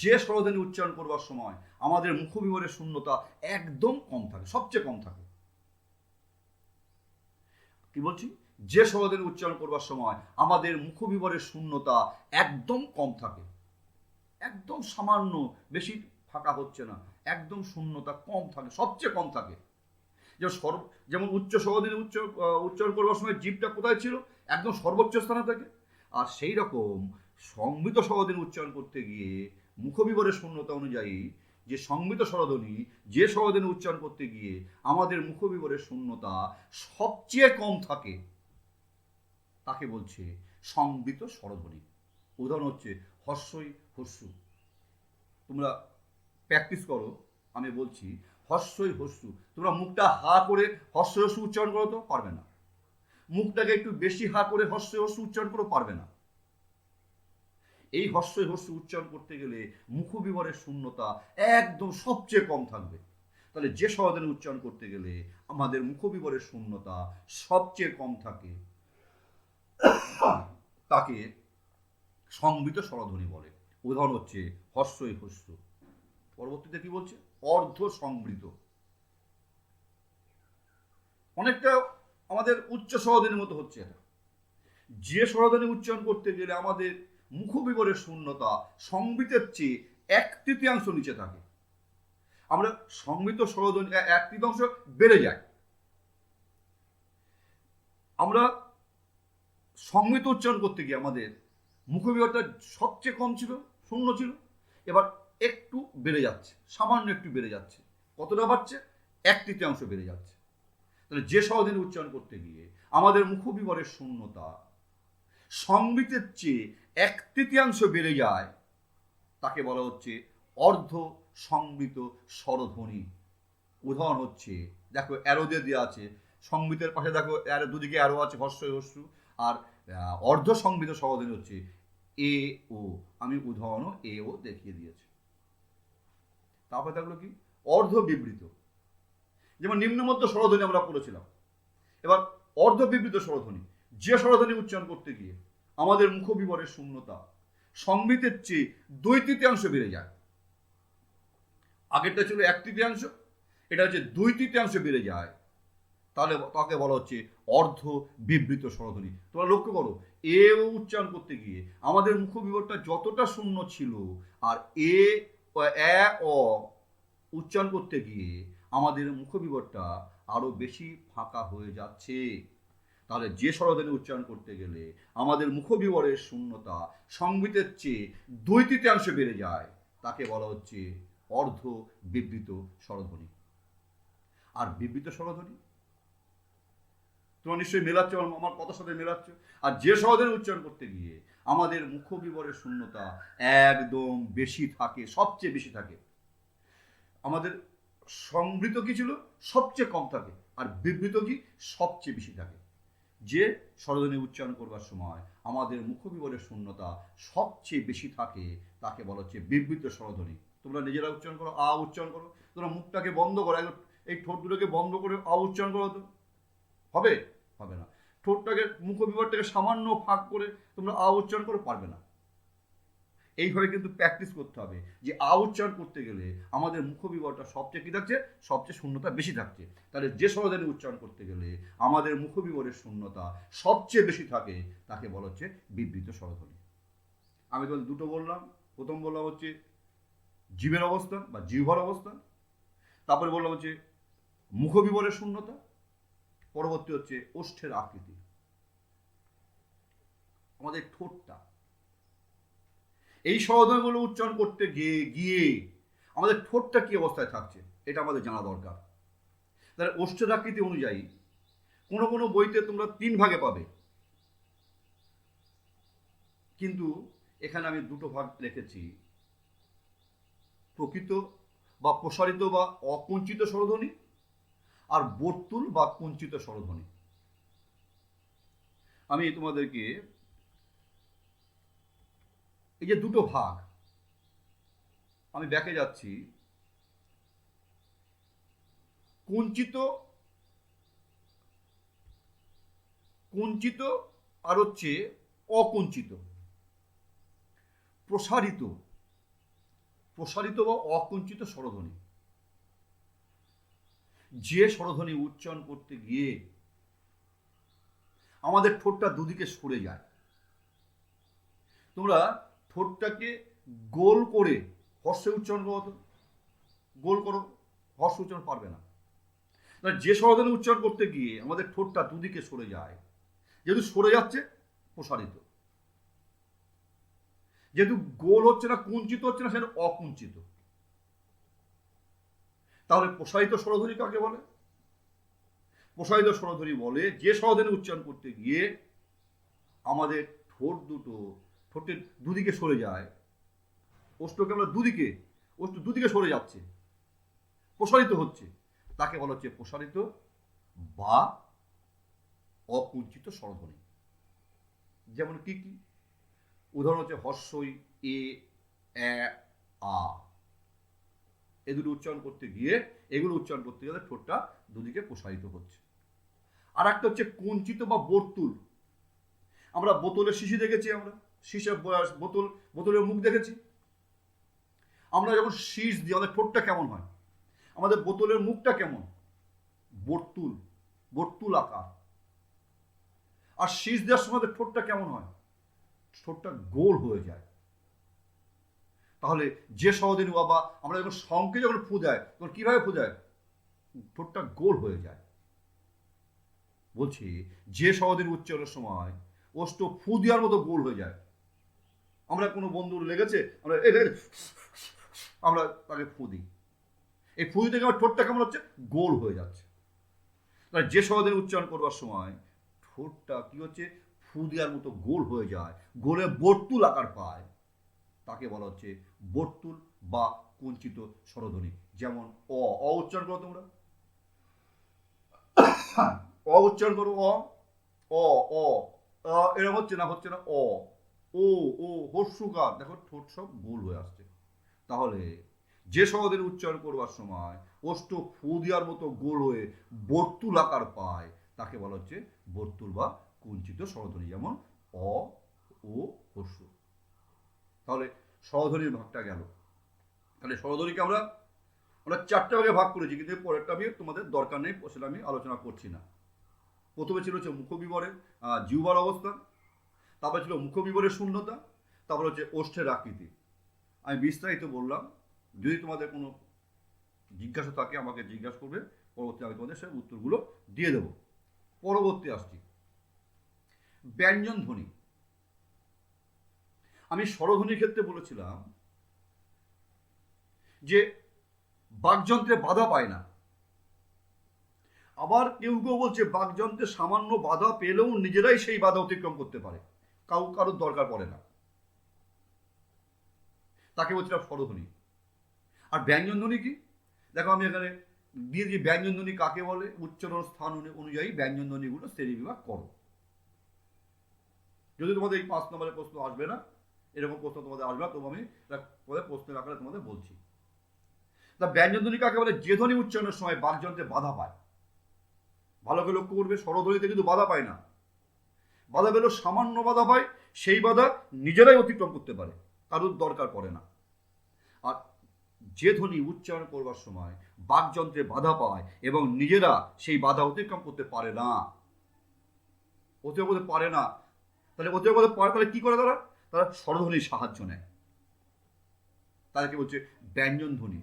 Speaker 1: যে স্বরধ্বনি উচ্চারণ করবার সময় আমাদের মুখ বিবরের শূন্যতা একদম কম থাকে, সবচেয়ে কম থাকে। কি বলছি? যে স্বরধ্বনি উচ্চারণ করবার সময় আমাদের মুখ বিবরের শূন্যতা একদম কম থাকে, একদম সামান্য, বেশি ফাঁকা হচ্ছে না, একদম শূন্যতা কম থাকে, সবচেয়ে কম থাকে। যেমন উচ্চ স্বরধ্বনি উচ্চারণ করবার সময় জিভটা কোথায় ছিল? একদম সর্বোচ্চ স্থানে থাকে। আর সেই রকম সংবৃত স্বরধ্বনি উচ্চারণ করতে গিয়ে মুখ বিবরের শূন্যতা অনুযায়ী যে সংবৃত স্বরধ্বনি, যে স্বরধ্বনি উচ্চারণ করতে গিয়ে আমাদের মুখ বিবরের শূন্যতা সবচেয়ে কম থাকে, তাকে বলছে সংবৃত স্বরধ্বনি। উদাহরণ হচ্ছে হস্যই হস্যু। তোমরা প্র্যাকটিস করো, আমি বলছি হস্যই হস্যু। তোমরা মুখটা হা করে হস্য হস্যু উচ্চারণ করো তো পারবে না। মুখটাকে একটু বেশি হা করে হস্য হস্যু উচ্চারণ করো, পারবে না। এই হস্যই হস্যু উচ্চারণ করতে গেলে মুখ বিবরের শূন্যতা একদম সবচেয়ে কম থাকবে। তাহলে যে স্বরধ্বনি উচ্চারণ করতে গেলে আমাদের মুখ বিবরের শূন্যতা সবচেয়ে কম থাকে, তাকে সংবৃত স্বরধ্বনি বলে। উদাহরণ হচ্ছে হস্যই হস্যু। পরবর্তীতে কি বলছে? অর্ধ সংবৃত। অনেকটা আমাদের উচ্চ স্বরধ্বনির মতো হচ্ছে এটা। যে স্বরধ্বনি উচ্চারণ করতে গেলে আমাদের মুখ বিবরের শূন্যতা সংবৃতের চেয়ে 1/3 নিচে থাকে, আমরা সংবৃত স্বরধ্বনি 1/3 বেড়ে যায়। আমরা সংবৃত উচ্চারণ করতে গিয়ে আমাদের মুখ বিবরটা সবচেয়ে কম ছিল, শূন্য ছিল, এবার একটু বেড়ে যাচ্ছে, সামান্য একটু বেড়ে যাচ্ছে। কতটা বাড়ছে? 1/3 বেড়ে যাচ্ছে। তাহলে যে স্বরধ্বনি উচ্চারণ করতে গিয়ে আমাদের মুখবিবরের শূন্যতা সংবৃতের চেয়ে 1/3 বেড়ে যায়, তাকে বলা হচ্ছে অর্ধ সংবৃত স্বরধ্বনি। উদাহরণ হচ্ছে, দেখো অ্যারো দিয়ে দেওয়া আছে, সংবৃতের পাশে দেখো অ্যারো, দুদিকে অ্যারো আছে, হর্ষই হর্ষু, আর অর্ধ সংবৃত স্বরধ্বনি হচ্ছে এ ও। আমি উদাহরণও এ ও দেখিয়ে দিয়েছি। তারপরে থাকলো কি অর্ধ বিবৃত, যেমন নিম্নমধ্য স্বরধ্বনি আমরা পড়েছিলাম। এবার অর্ধ বিবৃত স্বরধ্বনি, যে স্বরধ্বনি উচ্চারণ করতে গিয়ে আমাদের মুখবিবরের শূন্যতা সংবৃতের চেয়ে 2/3 বেড়ে যায়। আগেরটা ছিল 1/3, এটা হচ্ছে 2/3 বেড়ে যায়, তাহলে তাকে বলা হচ্ছে অর্ধ বিবৃত স্বরধ্বনি। তোমরা লক্ষ্য করো, এ ও উচ্চারণ করতে গিয়ে আমাদের মুখবিবরটা যতটা শূন্য ছিল, আর এ অ উচ্চারণ করতে গিয়ে আমাদের মুখবিবরটা আরো বেশি ফাঁকা হয়ে যাচ্ছে। তাহলে যে স্বরধ্বনি উচ্চারণ করতে গেলে আমাদের মুখবিবরের শূন্যতা সংবৃতের চেয়ে 2/3 বেড়ে যায়, তাকে বলা হচ্ছে অর্ধ বিবৃত স্বরধ্বনি। আর বিবৃত স্বরধ্বনি তোমরা নিশ্চয়ই মেলাচ্ছ, আমার কথার সাথে মেলাচ্ছ। আর যে স্বরধ্বনি উচ্চারণ করতে গিয়ে আমাদের মুখবিবরের শূন্যতা একদম বেশি থাকে, সবচেয়ে বেশি থাকে। আমাদের সংবৃত কি ছিল, সবচেয়ে কম থাকে, আর বিবৃত কি সবচেয়ে বেশি থাকে। যে স্বরধ্বনি উচ্চারণ করবার সময় আমাদের মুখবিবরের শূন্যতা সবচেয়ে বেশি থাকে, তাকে বলা হচ্ছে বিবৃত স্বরধ্বনি। তোমরা নিজেরা উচ্চারণ করো, আ উচ্চারণ করো, তোমরা মুখটাকে বন্ধ করো, এই ঠোঁট দুটোকে বন্ধ করে আ উচ্চারণ করো, তো হবে? হবে না। ঠোঁটটাকে, মুখবিবরটাকে সামান্য ফাঁক করে তোমরা আ উচ্চারণ করো, পারবে না। এইভাবে কিন্তু প্র্যাকটিস করতে হবে, যে আ উচ্চারণ করতে গেলে আমাদের মুখবিবরটা সবচেয়ে কি থাকছে, সবচেয়ে শূন্যতা বেশি থাকছে। তাহলে যে স্বরধ্বনি উচ্চারণ করতে গেলে আমাদের মুখবিবরের শূন্যতা সবচেয়ে বেশি থাকে, তাকে বলা হচ্ছে বিবৃত স্বরধ্বনি। আমি তোমাদের দুটো বললাম। প্রথম বললাম হচ্ছে জীবের অবস্থান বা জিহ্বার অবস্থান, তারপরে বললাম হচ্ছে মুখবিবরের শূন্যতা, পরবর্তী হচ্ছে ওষ্ঠের আকৃতি। আমাদের ঠোঁটটা, এই স্বরধ্বনিগুলো উচ্চারণ করতে গিয়ে আমাদের ঠোঁটটা কি অবস্থায় থাকছে, এটা আমাদের জানা দরকার। তাহলে ওষ্ঠের আকৃতি অনুযায়ী কোনো কোনো বইতে তোমরা 3 ভাগে পাবে, কিন্তু এখানে আমি 2টো ভাগ রেখেছি, প্রকৃত বা প্রসারিত বা অকুঞ্চিত স্বরধ্বনি, আর বর্তুল বা কুঞ্চিত স্বরধ্বনি। আমি তোমাদেরকে এই যে 2টো ভাগ, আমি ব্যাকে যাচ্ছি, কুঞ্চিত, কুঞ্চিত আর হচ্ছে অকুঞ্চিত। প্রসারিত, প্রসারিত বা অকুঞ্চিত স্বরধ্বনি, যে স্বরধ্বনি উচ্চারণ করতে গিয়ে আমাদের ঠোঁটটা দুদিকে সরে যায়। তোমরা ঠোঁটটাকে গোল করে হর্ষে উচ্চারণ করো, গোল করো, হর্ষ উচ্চারণ পারবে না। যে স্বরধ্বনি উচ্চারণ করতে গিয়ে আমাদের ঠোঁটটা দুদিকে সরে যায়, যেহেতু সরে যাচ্ছে প্রসারিত, যেহেতু গোল হচ্ছে না, কুঞ্চিত হচ্ছে না, সেটা অকুঞ্চিত। তাহলে প্রসারিত স্বরধ্বনি কাকে বলে? প্রসারিত স্বরধ্বনি বলে যে স্বরধ্বনি উচ্চারণ করতে গিয়ে আমাদের ঠোঁট দুটো, ঠোঁটের দুদিকে সরে যায়, ওষ্ঠকে আমরা দুদিকে, ওষ্ঠ দুদিকে সরে যাচ্ছে, প্রসারিত হচ্ছে, তাকে বলা হচ্ছে প্রসারিত বা অকুঞ্চিত স্বরধ্বনি। যেমন কি কি উদাহরণ হচ্ছে হর্ষই এ আ, এ দুটো উচ্চারণ করতে গিয়ে, এগুলো উচ্চারণ করতে গেলে ঠোঁটটা দুদিকে প্রসারিত হচ্ছে। আর একটা হচ্ছে কুঞ্চিত বা বর্তুল। আমরা বোতলের শিশি দেখেছি, আমরা শিশে বোতল, বোতলের মুখ দেখেছি। আমরা যখন শীষ দিই আমাদের ঠোঁটটা কেমন হয়, আমাদের বোতলের মুখটা কেমন, বর্তুল, বর্তুল আকার। আর শীষ দেওয়ার সময় ঠোঁটটা কেমন হয়, ঠোঁটটা গোল হয়ে যায়। তাহলে যে স্বরধ্বনি বা আমরা যখন শঙ্কে যখন ফু দেয়, তখন কিভাবে ফু দেয়, ঠোঁটটা গোল হয়ে যায়। বলছি যে স্বরধ্বনি উচ্চারণের সময় ওষ্ঠ ফু দেওয়ার মতো গোল হয়ে যায়। আমরা কোনো বন্ধুর লেগেছে, আমরা তাকে ফু দিই, এই ফু দিতে আমার ঠোঁটটা কেমন হচ্ছে, গোল হয়ে যাচ্ছে। তাহলে যে স্বরধ্বনি উচ্চারণ করবার সময় ঠোঁটটা কি হচ্ছে, ফু দেওয়ার মতো গোল হয়ে যায়, গোলে বর্তুল আকার পায়, তাকে বলা হচ্ছে বর্তুল বা কুঞ্চিত স্বরধ্বনি। যেমন অ, অ উচ্চারণ করো তোমরা, অ উচ্চারণ করো, অ অ অ এরকম হচ্ছে না, হচ্ছে না, অ ও ও হর্ষুকার, দেখো ঠোঁট সব গোল হয়ে আসছে। তাহলে যে স্বরধ্বনি উচ্চারণ করবার সময় ওষ্ঠ ফু দেওয়ার মতো গোল হয়ে বর্তুল আকার পায়, তাকে বলা হচ্ছে বর্তুল বা কুঞ্চিত স্বরধ্বনি। যেমন অ ও হর্ষ। তাহলে স্বরধ্বনির ভাগটা গেল। তাহলে স্বরধ্বনিকে আমরা আমরা চারটে ভাগে ভাগ করেছি, কিন্তু পরেরটা আমি তোমাদের দরকার নেই, সেটা আমি আলোচনা করছি না। প্রথমে ছিল হচ্ছে মুখবিবরের জিহ্বার অবস্থান, তারপরে ছিল মুখবিবরের শূন্যতা, তারপরে হচ্ছে ওষ্ঠের আকৃতি। আমি বিস্তারিত বললাম। যদি তোমাদের কোনো জিজ্ঞাসা থাকে আমাকে জিজ্ঞাসা করবে, পরবর্তী আমি তোমাদের সেই উত্তরগুলো দিয়ে দেবো। পরবর্তী আসছি ব্যঞ্জন ধ্বনি। আমি স্বরধ্বনির ক্ষেত্রে বলেছিলাম যে বাকযন্ত্রে বাধা পায় না। আবার কেউ কেউ বলছে বাকযন্ত্রে সামান্য বাধা পেলেও নিজেরাই সেই বাধা অতিক্রম করতে পারে, কারোর দরকার পড়ে না, তাকে বলছিলাম স্বরধ্বনি। আর ব্যঞ্জন ধ্বনি কি, দেখো আমি এখানে দিয়ে দিই ব্যঞ্জন ধ্বনি কাকে বলে, উচ্চারণ স্থান অনুযায়ী ব্যঞ্জন ধ্বনিগুলো শ্রেণীবিভাগ করো। যদি তোমাদের এই 5 নম্বরের প্রশ্ন আসবে না, এরকম প্রশ্ন তোমাদের আসবে না, তবু আমি প্রশ্নের আকারে তোমাদের বলছি। তা ব্যঞ্জন ধ্বনি কাকে বলে, যে ধ্বনি উচ্চারণের সময় বাকযন্ত্রে বাধা পায়। ভালো করে লক্ষ্য করবে, স্বরধ্বনিতে কিন্তু বাধা পায় না, বাধা পেলেও সামান্য বাধা পায়, সেই বাধা নিজেরাই অতিক্রম করতে পারে, কারোর দরকার পড়ে না। আর যে ধ্বনি উচ্চারণ করবার সময় বাকযন্ত্রে বাধা পায় এবং নিজেরা সেই বাধা অতিক্রম করতে পারে না, অতিক্রম করতে পারে না, তাহলে অতিক্রম করতে পারে, তাহলে কি করে তারা, তারা স্বরধ্বনির সাহায্য নেয়, তাদেরকে বলছে ব্যঞ্জন ধ্বনি।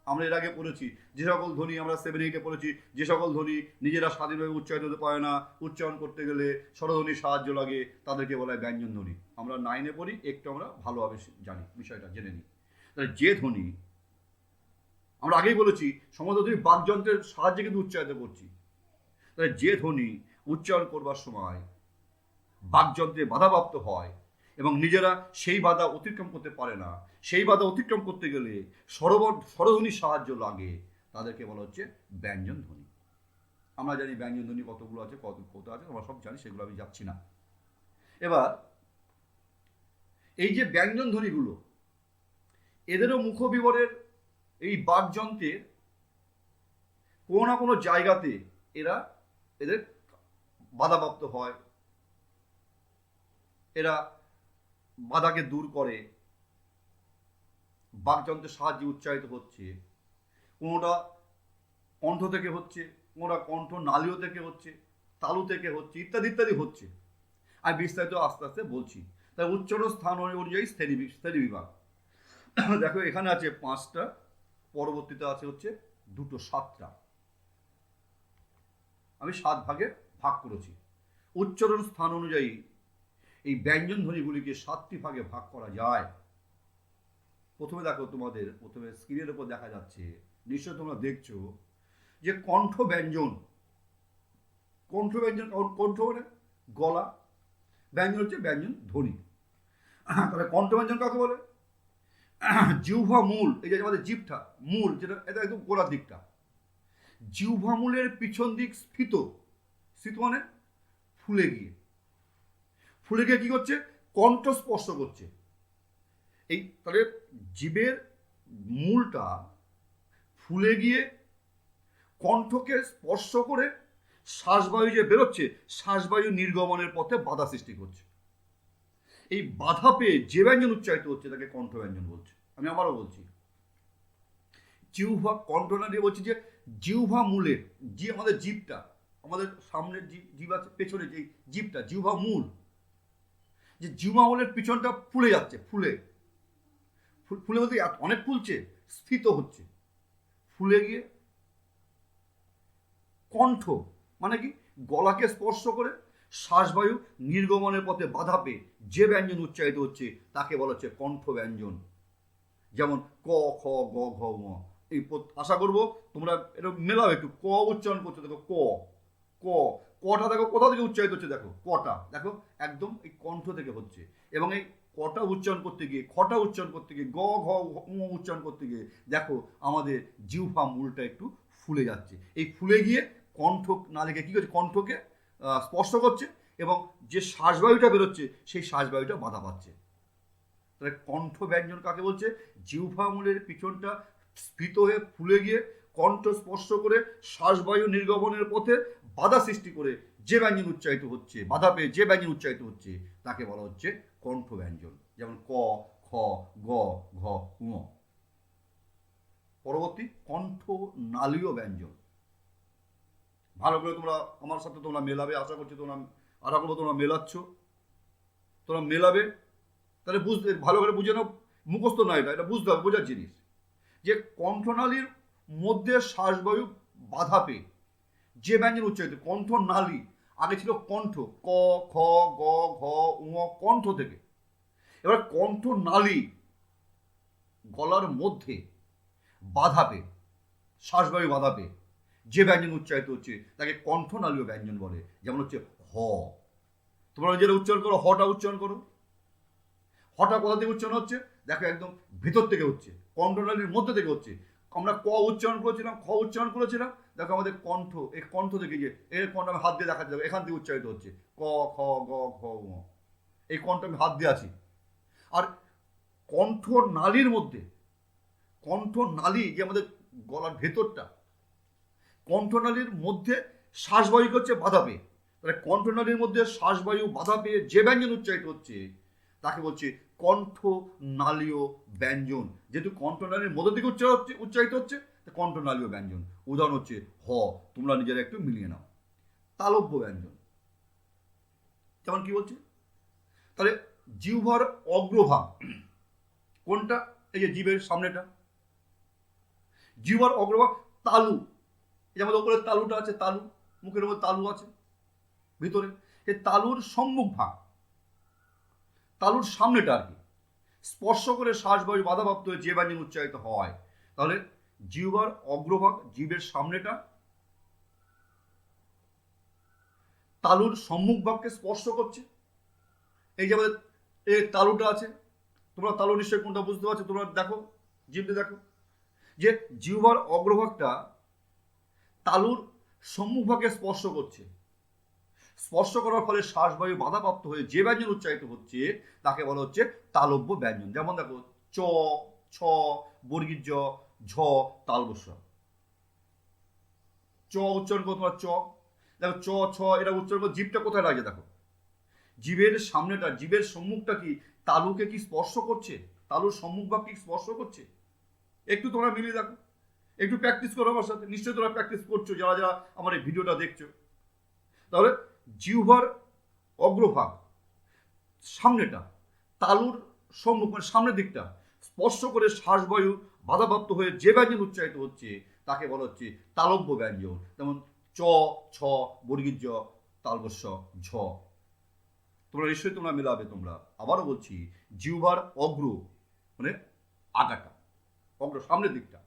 Speaker 1: আমরা এর আগে পড়েছি যে সকল ধ্বনি, আমরা 7-8 পড়েছি, যে সকল ধ্বনি নিজেরা স্বাধীনভাবে উচ্চারিত হতে পারে না, উচ্চারণ করতে গেলে স্বরধ্বনির সাহায্য লাগে, তাদেরকে বলা হয় ব্যঞ্জন ধ্বনি। আমরা 9 পড়ি, একটু আমরা ভালোভাবে জানি, বিষয়টা জেনে নিই। তাহলে যে ধ্বনি, আমরা আগেই বলেছি সমস্ত ধ্বনি বাকযন্ত্রের সাহায্যে কিন্তু উচ্চারিত করছি। তাহলে যে ধ্বনি উচ্চারণ করবার সময় বাকযন্ত্রে বাধাপ্রাপ্ত হয় এবং নিজেরা সেই বাধা অতিক্রম করতে পারে না, সেই বাধা অতিক্রম করতে গেলে স্বরধ্বনির সাহায্য লাগে, তাদেরকে বলা হচ্ছে ব্যঞ্জন ধ্বনি। আমরা জানি ব্যঞ্জন ধ্বনি কতগুলো আছে, কত আছে আমরা সব জানি, সেগুলো আমি যাচ্ছি না। এবার এই যে ব্যঞ্জন ধ্বনিগুলো, এদেরও মুখবিবরের এই বাকযন্ত্রের কোনো না কোনো জায়গাতে এদের বাধাপ্রাপ্ত হয়, এরা বাধাকে দূর করে, বাকযন্ত্রের সাহায্যে উচ্চারিত হচ্ছে, কোনোটা কণ্ঠ থেকে হচ্ছে, কোনোটা কণ্ঠ নালীয় থেকে হচ্ছে, তালু থেকে হচ্ছে, ইত্যাদি ইত্যাদি হচ্ছে। আমি বিস্তারিত আস্তে আস্তে বলছি। তাই উচ্চারণ স্থান অনুযায়ী শ্রেণী বিভাগ। দেখো এখানে আছে 5টা, পরবর্তীতে আছে হচ্ছে 2টো, 7টা। আমি 7 ভাগে ভাগ করেছি। উচ্চারণ স্থান অনুযায়ী এই ব্যঞ্জন ধ্বনিগুলিকে 7টি ভাগে ভাগ করা যায়। প্রথমে দেখো, তোমাদের প্রথমে স্ক্রিনের উপর দেখা যাচ্ছে, নিশ্চয় তোমরা দেখছো যে কণ্ঠ ব্যঞ্জন। কণ্ঠ ব্যঞ্জন, কণ্ঠ মানে গলা, ব্যঞ্জন হচ্ছে ব্যঞ্জন ধ্বনি। তাহলে কণ্ঠ ব্যঞ্জন কাকে বলে, জিহ্বা মূল, এই যে আমাদের জিভটা মূল, যেটা এটা একদম গোড়ার দিকটা, জিহ্বা মূলের পিছন দিক স্ফীত, স্ফীত মানে ফুলে গিয়ে, ফুলে গিয়ে কি করছে, কণ্ঠ স্পর্শ করছে। এই তাহলে জীবের মূলটা ফুলে গিয়ে কণ্ঠকে স্পর্শ করে শ্বাসবায়ু যে বেরোচ্ছে, শ্বাসবায়ু নির্গমনের পথে বাধা সৃষ্টি করছে। এই বাধা পেয়ে যে ব্যঞ্জন উচ্চারিত হচ্ছে তাকে কণ্ঠ ব্যঞ্জন বলছে। আমি আবারও বলছি, জিহ্বা, কণ্ঠ না দিয়ে বলছি যে জিহ্বা মূলের, যে আমাদের জীবটা, আমাদের সামনের জীব আছে, পেছনে যে জীবটা, জিহ্বা মূল, যে জিহ্বা মূলের পিছনটা ফুলে যাচ্ছে, ফুলে বলতে অনেক ফুলছে, স্ফীত হচ্ছে, ফুলে গিয়ে কণ্ঠ মানে কি, গলাকে স্পর্শ করে শ্বাসবায়ু নির্গমনের পথে বাধা পেয়ে যে ব্যঞ্জন উচ্চারিত হচ্ছে তাকে বলা হচ্ছে কণ্ঠ ব্যঞ্জন। যেমন ক, খ, গ, ঘ, ম। এই আশা করবো তোমরা এটা মেলাও, একটু ক উচ্চারণ করছো, দেখো ক, ক, কটা দেখো কোথা থেকে উচ্চারিত হচ্ছে, দেখো কটা, দেখো একদম এই কণ্ঠ থেকে হচ্ছে। এবং এই কটা উচ্চারণ করতে গিয়ে, খটা উচ্চারণ করতে গিয়ে, গ ঘ উচ্চারণ করতে গিয়ে দেখো আমাদের জিহ্বা মূলটা একটু ফুলে যাচ্ছে। এই ফুলে গিয়ে কণ্ঠ নালীকে কী করছে, কণ্ঠকে স্পর্শ করছে এবং যে শ্বাসবায়ুটা বেরোচ্ছে সেই শ্বাসবায়ুটা বাধা পাচ্ছে। তাহলে কণ্ঠ ব্যঞ্জন কাকে বলছে? জিহ্বা মূলের পিছনটা স্ফীত হয়ে ফুলে গিয়ে কণ্ঠ স্পর্শ করে শ্বাসবায়ু নির্গমনের পথে বাধা সৃষ্টি করে যে ব্যঞ্জন উচ্চারিত হচ্ছে, বাধা পেয়ে যে ব্যঞ্জন উচ্চারিত হচ্ছে তাকে বলা হচ্ছে কণ্ঠ ব্যঞ্জন। যেমন ক, খ, গ, ঘ, ঙ। পরবর্তী কণ্ঠ নালীয় ব্যঞ্জন। ভালো করে তোমরা আমার সাথে তোমরা মেলাবে, আশা করছি তোমরা তোমরা মেলাচ্ছ, তোমরা মেলাবে, তাহলে বুঝতে ভালো করে বুঝে নাও, মুখস্থ না, এটা বুঝতে হবে, বোঝার জিনিস। যে কণ্ঠনালীর মধ্যে শ্বাসবায়ু বাধা পেয়ে যে ব্যঞ্জন উচ্চারিত, কণ্ঠনালী আগে ছিল কণ্ঠ, ক, খ, গ, ঘ, ঙ, কণ্ঠ থেকে। এবার কণ্ঠনালী গলার মধ্যে বাধা পেয়ে, শ্বাসবায়ু বাধা পেয়ে যে ব্যঞ্জন উচ্চারিত হচ্ছে তাকে কণ্ঠনালীয় ব্যঞ্জন বলে। যেমন হচ্ছে হ, তোমরা যেটা উচ্চারণ করো, হটা উচ্চারণ করো, হটা কোথা থেকে উচ্চারণ হচ্ছে, দেখো একদম ভেতর থেকে হচ্ছে, কণ্ঠনালীর মধ্যে থেকে হচ্ছে। আমরা ক উচ্চারণ করেছিলাম, খ উচ্চারণ করেছিলাম, দেখো আমাদের কণ্ঠ, এই কণ্ঠ থেকে যে এর কণ্ঠ আমি হাত দিয়ে দেখাতে যাবো, এখান থেকে উচ্চারিত হচ্ছে ক, খ, গ, ঘ, ঙ। এই কণ্ঠ আমি হাত দিয়ে আছি। আর কণ্ঠ নালীর মধ্যে, কণ্ঠ নালী যে আমাদের গলার ভেতরটা, কণ্ঠনালীর মধ্যে শ্বাসবায়ু হচ্ছে বাধা পেয়ে, তাহলে কণ্ঠনালীর মধ্যে শ্বাসবায়ু বাধা পেয়ে যে ব্যঞ্জন উচ্চারিত হচ্ছে তাকে বলছে কণ্ঠ নালীয় ব্যঞ্জন। যেহেতু কণ্ঠনালীর মধ্য থেকে উচ্চারিত হচ্ছে কণ্ঠনালীয় ব্যঞ্জন। উদাহরণ হচ্ছে হ, তোমরা নিজেরা একটু মিলিয়ে নাও। তালব্য ব্যঞ্জন যেমন কি বলছে, তাহলে জিহ্বার অগ্রভাগ কোনটা, এই যে জিভের সামনেটা, জিহ্বার অগ্রভাগ তালু, এই আমাদের উপরে তালুটা আছে, তালু, মুখের উপর তালু আছে ভিতরে, এই তালুর সম্মুখ ভাগ, তালুর সামনেটা আর কি, স্পর্শ করে শ্বাসবায়ু বাধাপ্রাপ্ত হয়ে যে ব্যঞ্জন উচ্চারিত হয়, তাহলে জিহ্বার অগ্রভাগ, জিভের সামনেটা তালুর সম্মুখ ভাগকে স্পর্শ করছে। এই যে আমাদের এই তালুটা আছে, তোমরা তালু নিশ্চয়ই কোনটা বুঝতে পারছো, তোমরা দেখো, জিভে দেখো, যে জিহ্বার অগ্রভাগটা তালুর সম্মুখ ভাগে স্পর্শ করছে। স্পর্শ করার ফলে শ্বাসবায়ু বাধাপ্রাপ্ত হয়ে যে ব্যঞ্জন উচ্চারিত হচ্ছে তাকে বলা হচ্ছে তালব্য ব্যঞ্জন। যেমন দেখো চ, ছ, বর্গীর জ, ঝ, তালবস্য। চ উচ্চারণ করো তোমার চ, দেখো চ, ছ এটা উচ্চারণ করো, জিভটা কোথায় লাগে দেখো, জিভের সামনেটা, জিভের সম্মুখটা কি তালুকে কি স্পর্শ করছে, তালুর সম্মুখ ভাগ কি স্পর্শ করছে? একটু তোমরা মিলিয়ে দেখো, একটু প্র্যাকটিস করো আমার সাথে, নিশ্চয়ই তোমরা প্র্যাকটিস করছো যারা যারা আমার এই ভিডিওটা দেখছো। তাহলে জিহ্বার অগ্রভাগ সামনেটা তালুর সম্মুখ, মানে সামনের দিকটা স্পর্শ করে শ্বাসবায়ু বাধাপ্রাপ্ত হয়ে যে ব্যঞ্জন উচ্চারিত হচ্ছে তাকে বলা হচ্ছে তালব্য ব্যঞ্জন। যেমন চ, ছ, বর্গীর জ, তালবস্য, ঝ। তোমরা নিশ্চয়ই তোমরা মেলাবে। তোমরা আবারও বলছি, জিহ্বার অগ্র মানে আগাটা, অগ্র সামনের দিকটা,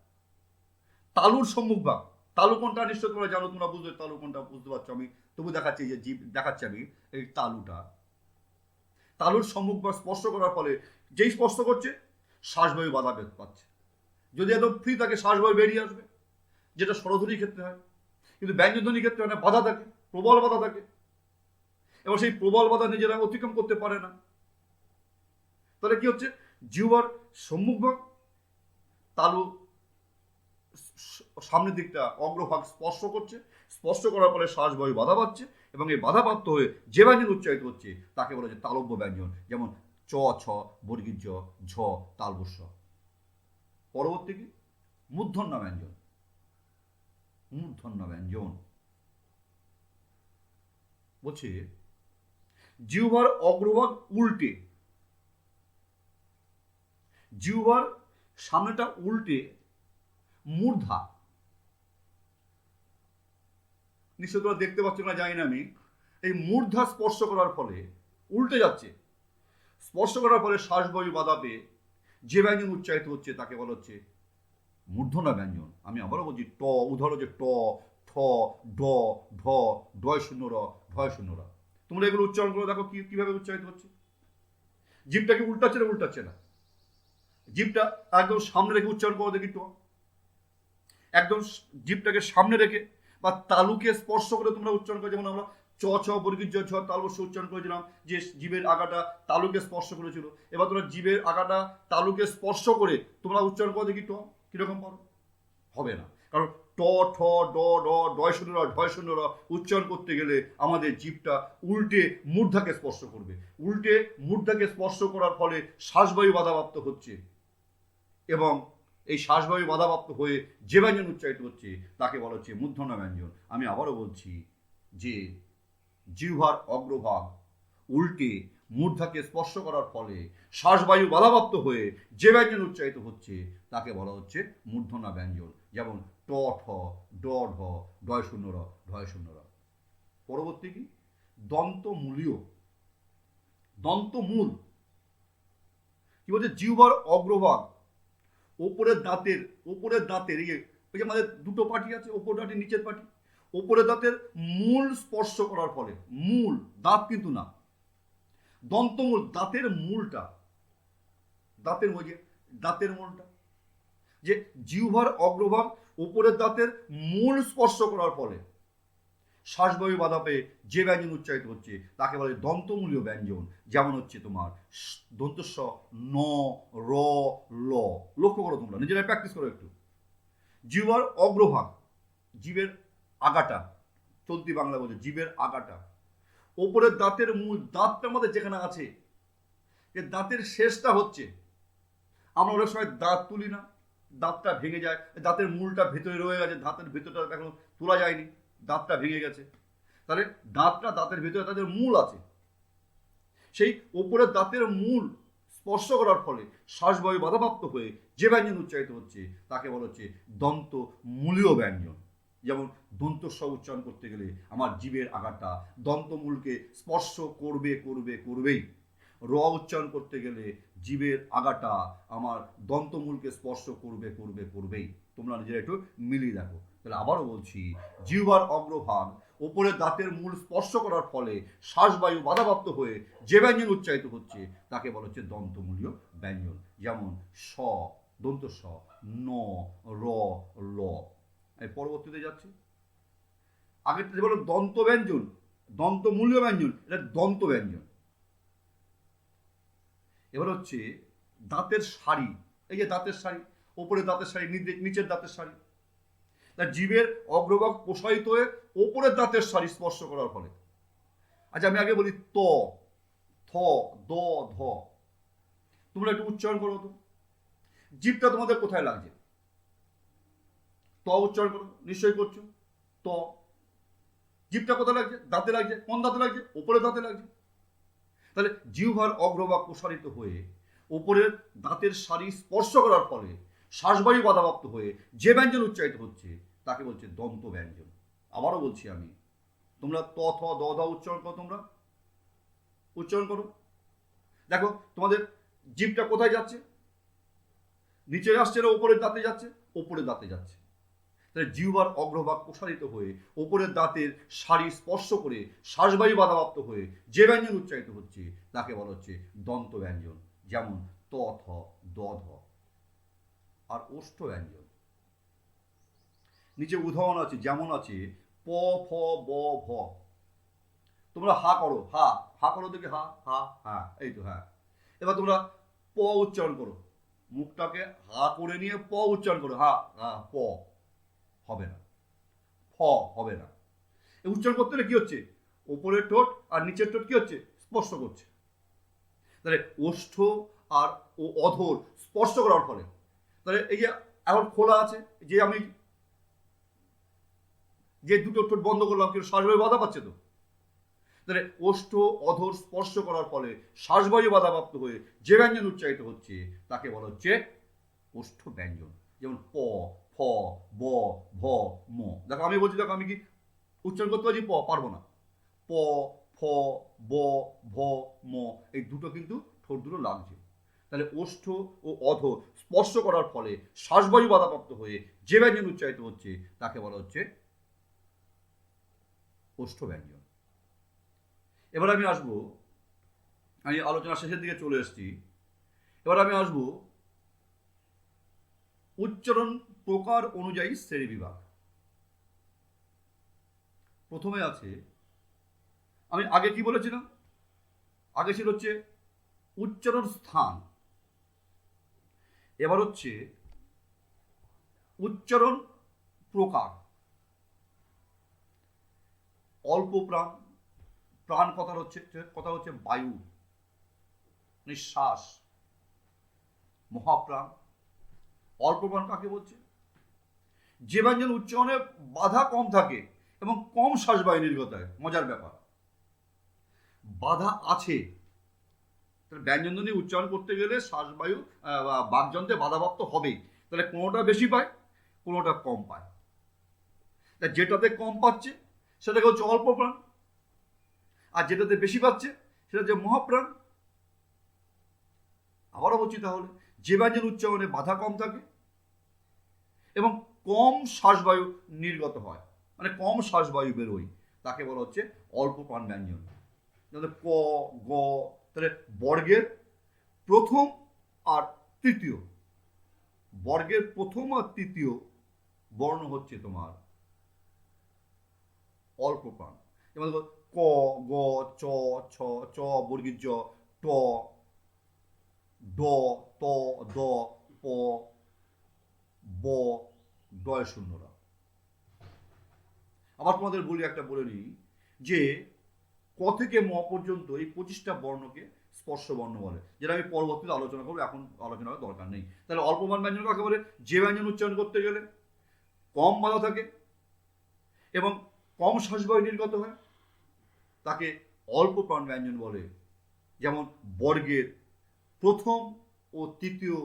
Speaker 1: তালুর সম্মুখ ভাগ, তালু কোনটা নিশ্চয় তোমরা জানো, তোমরা বুঝতে তালু কোনটা বুঝতে পারছো, আমি তবু দেখাচ্ছি, যে জীব দেখাচ্ছি আমি, এই তালুটা, তালুর সম্মুখ ভাগ স্পর্শ করার ফলে যেই স্পর্শ করছে শ্বাসবায়ু বাধা পাচ্ছে। যদি একদম ফ্রি থাকে শ্বাসবায়ু বেরিয়ে আসবে, যেটা স্বরধ্বনির ক্ষেত্রে হয়, কিন্তু ব্যঞ্জনধ্বনির ক্ষেত্রে হয় না, বাধা থাকে, প্রবল বাধা থাকে, এবং সেই প্রবল বাধা নিজেরা অতিক্রম করতে পারে না। তাহলে কি হচ্ছে, জিহ্বার সম্মুখ ভাগ তালু সামনের দিকটা অগ্রভাগ স্পর্শ করছে, স্পর্শ করার ফলে শ্বাসবায়ু বাধা পাচ্ছে, এবং এই বাধাপ্রাপ্ত হয়ে যে ব্যঞ্জন উচ্চারিত হচ্ছে তাকে বলা হচ্ছে তালব্য ব্যঞ্জন। যেমন চ, ছ, বর্গীর জ, ঝ, তালবস্য। পরবর্তী কি, মূর্ধন্য ব্যঞ্জন। মূর্ধন্য ব্যঞ্জন বলছে জিহ্বার অগ্রভাগ উল্টে, জিহ্বার সামনেটা উল্টে মূর্ধা, নিশ্চয় তোমরা দেখতে পাচ্ছ না জানি না আমি, এই মূর্ধা স্পর্শ করার ফলে উল্টে যাচ্ছে, স্পর্শ করার ফলে শ্বাসবায়ু বাধা পেয়ে যে ব্যঞ্জন উচ্চারিত হচ্ছে তাকে বলা হচ্ছে মূর্ধন্য ব্যঞ্জন। আমি আবারও বলছি, ট, উদাহরণ হচ্ছে ট, ঠ, ড, ঢ, ঢয় শূন্য র, ঢয় শূন্য র। তোমরা এগুলো উচ্চারণ করে দেখো কিভাবে উচ্চারিত হচ্ছে। জিভটাকে উল্টাচ্ছে না উল্টাচ্ছে না? জিভটা একদম সামনে রেখে উচ্চারণ করো দেখি তো। একদম জিভটাকে সামনে রেখে বা তালুকে স্পর্শ করে তোমরা উচ্চারণ করে, যেমন আমরা চ ছ বর্গীর জ ঝ তালবস্য উচ্চারণ করেছিলাম, যে জিভের আগাটা তালুকে স্পর্শ করেছিল। এবার তোমরা জিভের আগাটা তালুকে স্পর্শ করে তোমরা উচ্চারণ করে দেখি তো কিরকম পারো। হবে না, কারণ ট ঠ ড ড ডয় শূন্য র ঢয় শূন্য র উচ্চারণ করতে গেলে আমাদের জিভটা উল্টে মূর্ধাকে স্পর্শ করবে। উল্টে মূর্ধাকে স্পর্শ করার ফলে শ্বাসবায়ু বাধাপ্রাপ্ত হচ্ছে, এবং এই শ্বাসবায়ু বাধাপ্রাপ্ত হয়ে যে ব্যঞ্জন উচ্চারিত হচ্ছে তাকে বলা হচ্ছে মূর্ধন্য ব্যঞ্জন। আমি আবারও বলছি যে জিহ্বার অগ্রভাগ উল্টে মূর্ধাকে স্পর্শ করার ফলে শ্বাসবায়ু বাধাপ্রাপ্ত হয়ে যে ব্যঞ্জন উচ্চারিত হচ্ছে তাকে বলা হচ্ছে মূর্ধন্য ব্যঞ্জন। যেমন ট ঠ ড ঢ ঢয় শূন্য র ঢয় শূন্য র। পরবর্তী কি? দন্তমূলীয়। দন্তমূল কি বলছে? জিহ্বার অগ্রভাগ ওপরের দাঁতের এই যে আমাদের দুটো পাটি আছে, ওপর পাটি নিচের পাটি, ওপরের দাঁতের মূল স্পর্শ করার ফলে, মূল দাঁত কিন্তু না, দন্তমূল দাঁতের মূলটা, দাঁতের মূলটা, যে জিহ্বার অগ্রভাগ ওপরের দাঁতের মূল স্পর্শ করার ফলে শ্বাসবায়ু বাধা পেয়ে যে ব্যঞ্জন উচ্চারিত হচ্ছে তাকে বলে দন্তমূলীয় ব্যঞ্জন। যেমন হচ্ছে তোমার দন্তস্ব ন, র, ল। লক্ষ্য করো, তোমরা নিজেরা প্র্যাকটিস করো একটু। জিহ্বার অগ্রভাগ, জিভের আগাটা, চলতি বাংলা বলছে জিভের আগাটা, ওপরের দাঁতের মূল, দাঁতটা আমাদের যেখানে আছে, যে দাঁতের শেষটা হচ্ছে, আমরা অনেক সময় দাঁত তুলি না, দাঁতটা ভেঙে যায়, দাঁতের মূলটা ভেতরে রয়ে গেছে, দাঁতের ভেতরটা এখন তোলা যায়নি, দাঁতটা ভেঙে গেছে। তাহলে দাঁতের ভেতরে তাদের মূল আছে, সেই ওপরের দাঁতের মূল স্পর্শ করার ফলে শ্বাসবায়ু বাধাপ্রাপ্ত হয়ে যে ব্যঞ্জন উচ্চারিত হচ্ছে তাকে বলা হচ্ছে দন্ত মূলীয় ব্যঞ্জন। যেমন দন্তস্ব উচ্চারণ করতে গেলে আমার জিভের আগাটা দন্তমূলকে স্পর্শ করবেই। র উচ্চারণ করতে গেলে জিভের আগাটা আমার দন্তমূলকে স্পর্শ করবেই। তোমরা নিজেরা একটু মিলিয়ে দেখো। তাহলে আবারও বলছি, জিহ্বার অগ্রভাগ ওপরের দাঁতের মূল স্পর্শ করার ফলে শ্বাসবায়ু বাধাপ্রাপ্ত হয়ে যে ব্যঞ্জন উচ্চারিত হচ্ছে তাকে বলা হচ্ছে দন্তমূলীয় ব্যঞ্জন। যেমন স, দন্ত স, ন, র, ল। পরবর্তীতে যাচ্ছে, আগেরটা বলো দন্ত ব্যঞ্জন, দন্তমূলীয় ব্যঞ্জন, এটা দন্ত ব্যঞ্জন। এবার হচ্ছে দাঁতের সারি, এই যে দাঁতের সারি, ওপরের দাঁতের সারি, নিচের দাঁতের সারি, তার জিভের অগ্রভাগ প্রসারিত হয়ে ওপরের দাঁতের সারি স্পর্শ করার ফলে। আচ্ছা আমি আগে বলি ত, থ, দ, ধ। তোমরা একটু উচ্চারণ করো তো, জিভটা তোমাদের কোথায় লাগছে? ত উচ্চারণ করো, নিশ্চয়ই করছো। ত, জিভটা কোথায় লাগছে? দাঁতে লাগছে। কোন দাঁতে লাগছে? ওপরের দাঁতে লাগছে। তাহলে জিহ্বার অগ্রভাগ প্রসারিত হয়ে ওপরের দাঁতের সারি স্পর্শ করার ফলে শ্বাসবায়ু বাধাপ্রাপ্ত হয়ে যে ব্যঞ্জন উচ্চারিত হচ্ছে তাকে বলছে দন্ত ব্যঞ্জন। আবারও বলছি আমি, তোমরা ত, থ, দ, ধ উচ্চারণ করো, তোমরা উচ্চারণ করো। দেখো তোমাদের জিভটা কোথায় যাচ্ছে? নিচে আসছে না ওপরের দাঁতে যাচ্ছে? ওপরের দাঁতে যাচ্ছে। তাহলে জিহ্বার অগ্রভাগ প্রসারিত হয়ে ওপরের দাঁতের সারি স্পর্শ করে শ্বাসবায়ু বাধাপ্রাপ্ত হয়ে যে ব্যঞ্জন উচ্চারিত হচ্ছে তাকে বলা হচ্ছে দন্ত ব্যঞ্জন। যেমন ত, থ, দ, ধ। আর ওষ্ঠ ব্যঞ্জন, নিচে উদাহরণ আছে, যেমন আছে প, ফ, ব, ভ। তোমরা হা করো, হা করো দেখে, হা হা হা, এই তো হ্যাঁ। এবার তোমরা প উচ্চারণ করো, মুখটাকে হা করে নিয়ে প উচ্চারণ করো, হা হা প। হবে না, ফ হবে না। এই উচ্চারণ করতে হলে কি হচ্ছে? ওপরের ঠোঁট আর নিচের ঠোঁট কি হচ্ছে? স্পর্শ করছে। তাহলে ওষ্ঠ আর ও অধর স্পর্শ করার ফলে, তাহলে এই যে এখন খোলা আছে, যে আমি যে দুটো ঠোঁট বন্ধ করলাম, কিন্তু শ্বাসবায়ু বাধা পাচ্ছে তো। তাহলে ওষ্ঠ অধর স্পর্শ করার ফলে শ্বাসবায়ু বাধাপ্রাপ্ত হয়ে যে ব্যঞ্জন উচ্চারিত হচ্ছে তাকে বলা হচ্ছে ওষ্ঠ ব্যঞ্জন। যেমন প, ফ, ব, ভ, ম। দেখো আমি বলছি, দেখো আমি কি উচ্চারণ করতে পারছি? প পারবো না। প, ফ, ব, ভ, ম, এই দুটো কিন্তু ঠোঁট দুটো লাগছে। তাহলে ওষ্ঠ ও অধর স্পর্শ করার ফলে শ্বাসবায়ু বাধাপ্রাপ্ত হয়ে যে ব্যঞ্জন উচ্চারিত হচ্ছে তাকে বলা হচ্ছে ওষ্ঠ ব্যঞ্জন। এবার আমি আসবো, আমি আলোচনা শেষের দিকে চলে এসেছি, এবার আমি আসবো উচ্চারণ প্রকার অনুযায়ী শ্রেণী বিভাগ। প্রথমে আছে, আমি আগে কি বলেছিলাম, আগে ছিল হচ্ছে উচ্চারণ স্থান, এবার হচ্ছে উচ্চারণ প্রকার। অল্প প্রাণ, প্রাণ কথা হচ্ছে বায়ু, নিঃশ্বাস। মহাপ্রাণ, অল্প প্রাণ কাকে বলছে? যে ব্যঞ্জন উচ্চারণে বাধা কম থাকে এবং কম শ্বাসবায়ু নির্গত হয়। মজার ব্যাপার, বাধা আছে, ব্যঞ্জন ধ্বনি উচ্চারণ করতে গেলে শ্বাসবায়ু বাকযন্ত্রে বাধাপ্রাপ্ত হবেই। তাহলে কোনোটা বেশি পায়, কোনোটা কম পায়। তা যেটাতে কম পাচ্ছে সেটাকে হচ্ছে অল্প প্রাণ, আর যেটাতে বেশি পাচ্ছে সেটা হচ্ছে মহাপ্রাণ। আবারও বলছি, তাহলে যে ব্যঞ্জন উচ্চারণে বাধা কম থাকে এবং কম শ্বাসবায়ু নির্গত হয়, মানে কম শ্বাসবায়ু বেরোয়, তাকে বলা হচ্ছে অল্প প্রাণ ব্যঞ্জন। ক, গ, তাহলে বর্গের প্রথম আর তৃতীয়, বর্গের প্রথম আর তৃতীয় বর্ণ হচ্ছে তোমার অল্প প্রাণ। যেমন ক, গ, চ, ছ, চ বর্গীর জ, ট, ড, ত, দ, প, ব, ডয় শূন্যরা। আবার তোমাদের বলি, একটা বলে নিই যে ক থেকে ম পর্যন্ত এই 25টা বর্ণকে স্পর্শ বর্ণ বলে, যেটা আমি পরবর্তীতে আলোচনা করবো, এখন আলোচনা করার দরকার নেই। তাহলে অল্প প্রাণ ব্যঞ্জন কাকে বলে? যে ব্যঞ্জন উচ্চারণ করতে গেলে কম বাধা থাকে এবং কম শ্বাসবায়ু নির্গত হয়, তাকে অল্প প্রাণ ব্যঞ্জন বলে। যেমন বর্গের প্রথম ও তৃতীয়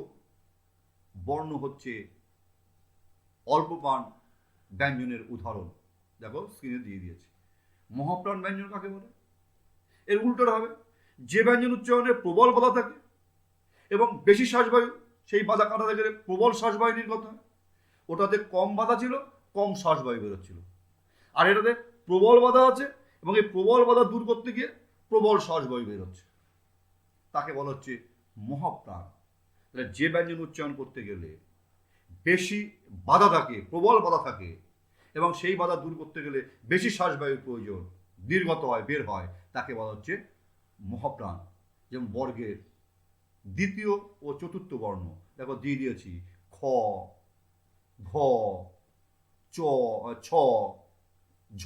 Speaker 1: বর্ণ হচ্ছে অল্প প্রাণ ব্যঞ্জনের উদাহরণ, দেখো স্ক্রিনে দিয়ে দিয়েছে। মহাপ্রাণ ব্যঞ্জন কাকে বলে? এর উল্টোটা হবে, যে ব্যঞ্জন উচ্চারণে প্রবল বাধা থাকে এবং বেশি শ্বাসবায়ু, সেই বাধা কাটাতে গেলে প্রবল শ্বাসবায়ু নির্গত হয়। ওটাতে কম বাধা ছিল, কম শ্বাসবায়ু বেরোচ্ছিল। আর এটাতে প্রবল বাধা আছে এবং এই প্রবল বাধা দূর করতে গিয়ে প্রবল শ্বাসবায়ু বেরোচ্ছে, তাকে বলা হচ্ছে মহাপ্রাণ। তাহলে যে ব্যঞ্জন উচ্চারণ করতে গেলে বেশি বাধা থাকে, প্রবল বাধা থাকে, এবং সেই বাধা দূর করতে গেলে বেশি শ্বাসবায়ুর প্রয়োজন, নির্গত হয়, বের হয়, তাকে বলা হচ্ছে মহাপ্রাণ। যেমন বর্গের দ্বিতীয় ও চতুর্থ বর্ণ, দেখো দিয়ে দিয়েছি, খ, ঘ, চ, ছ, ঝ,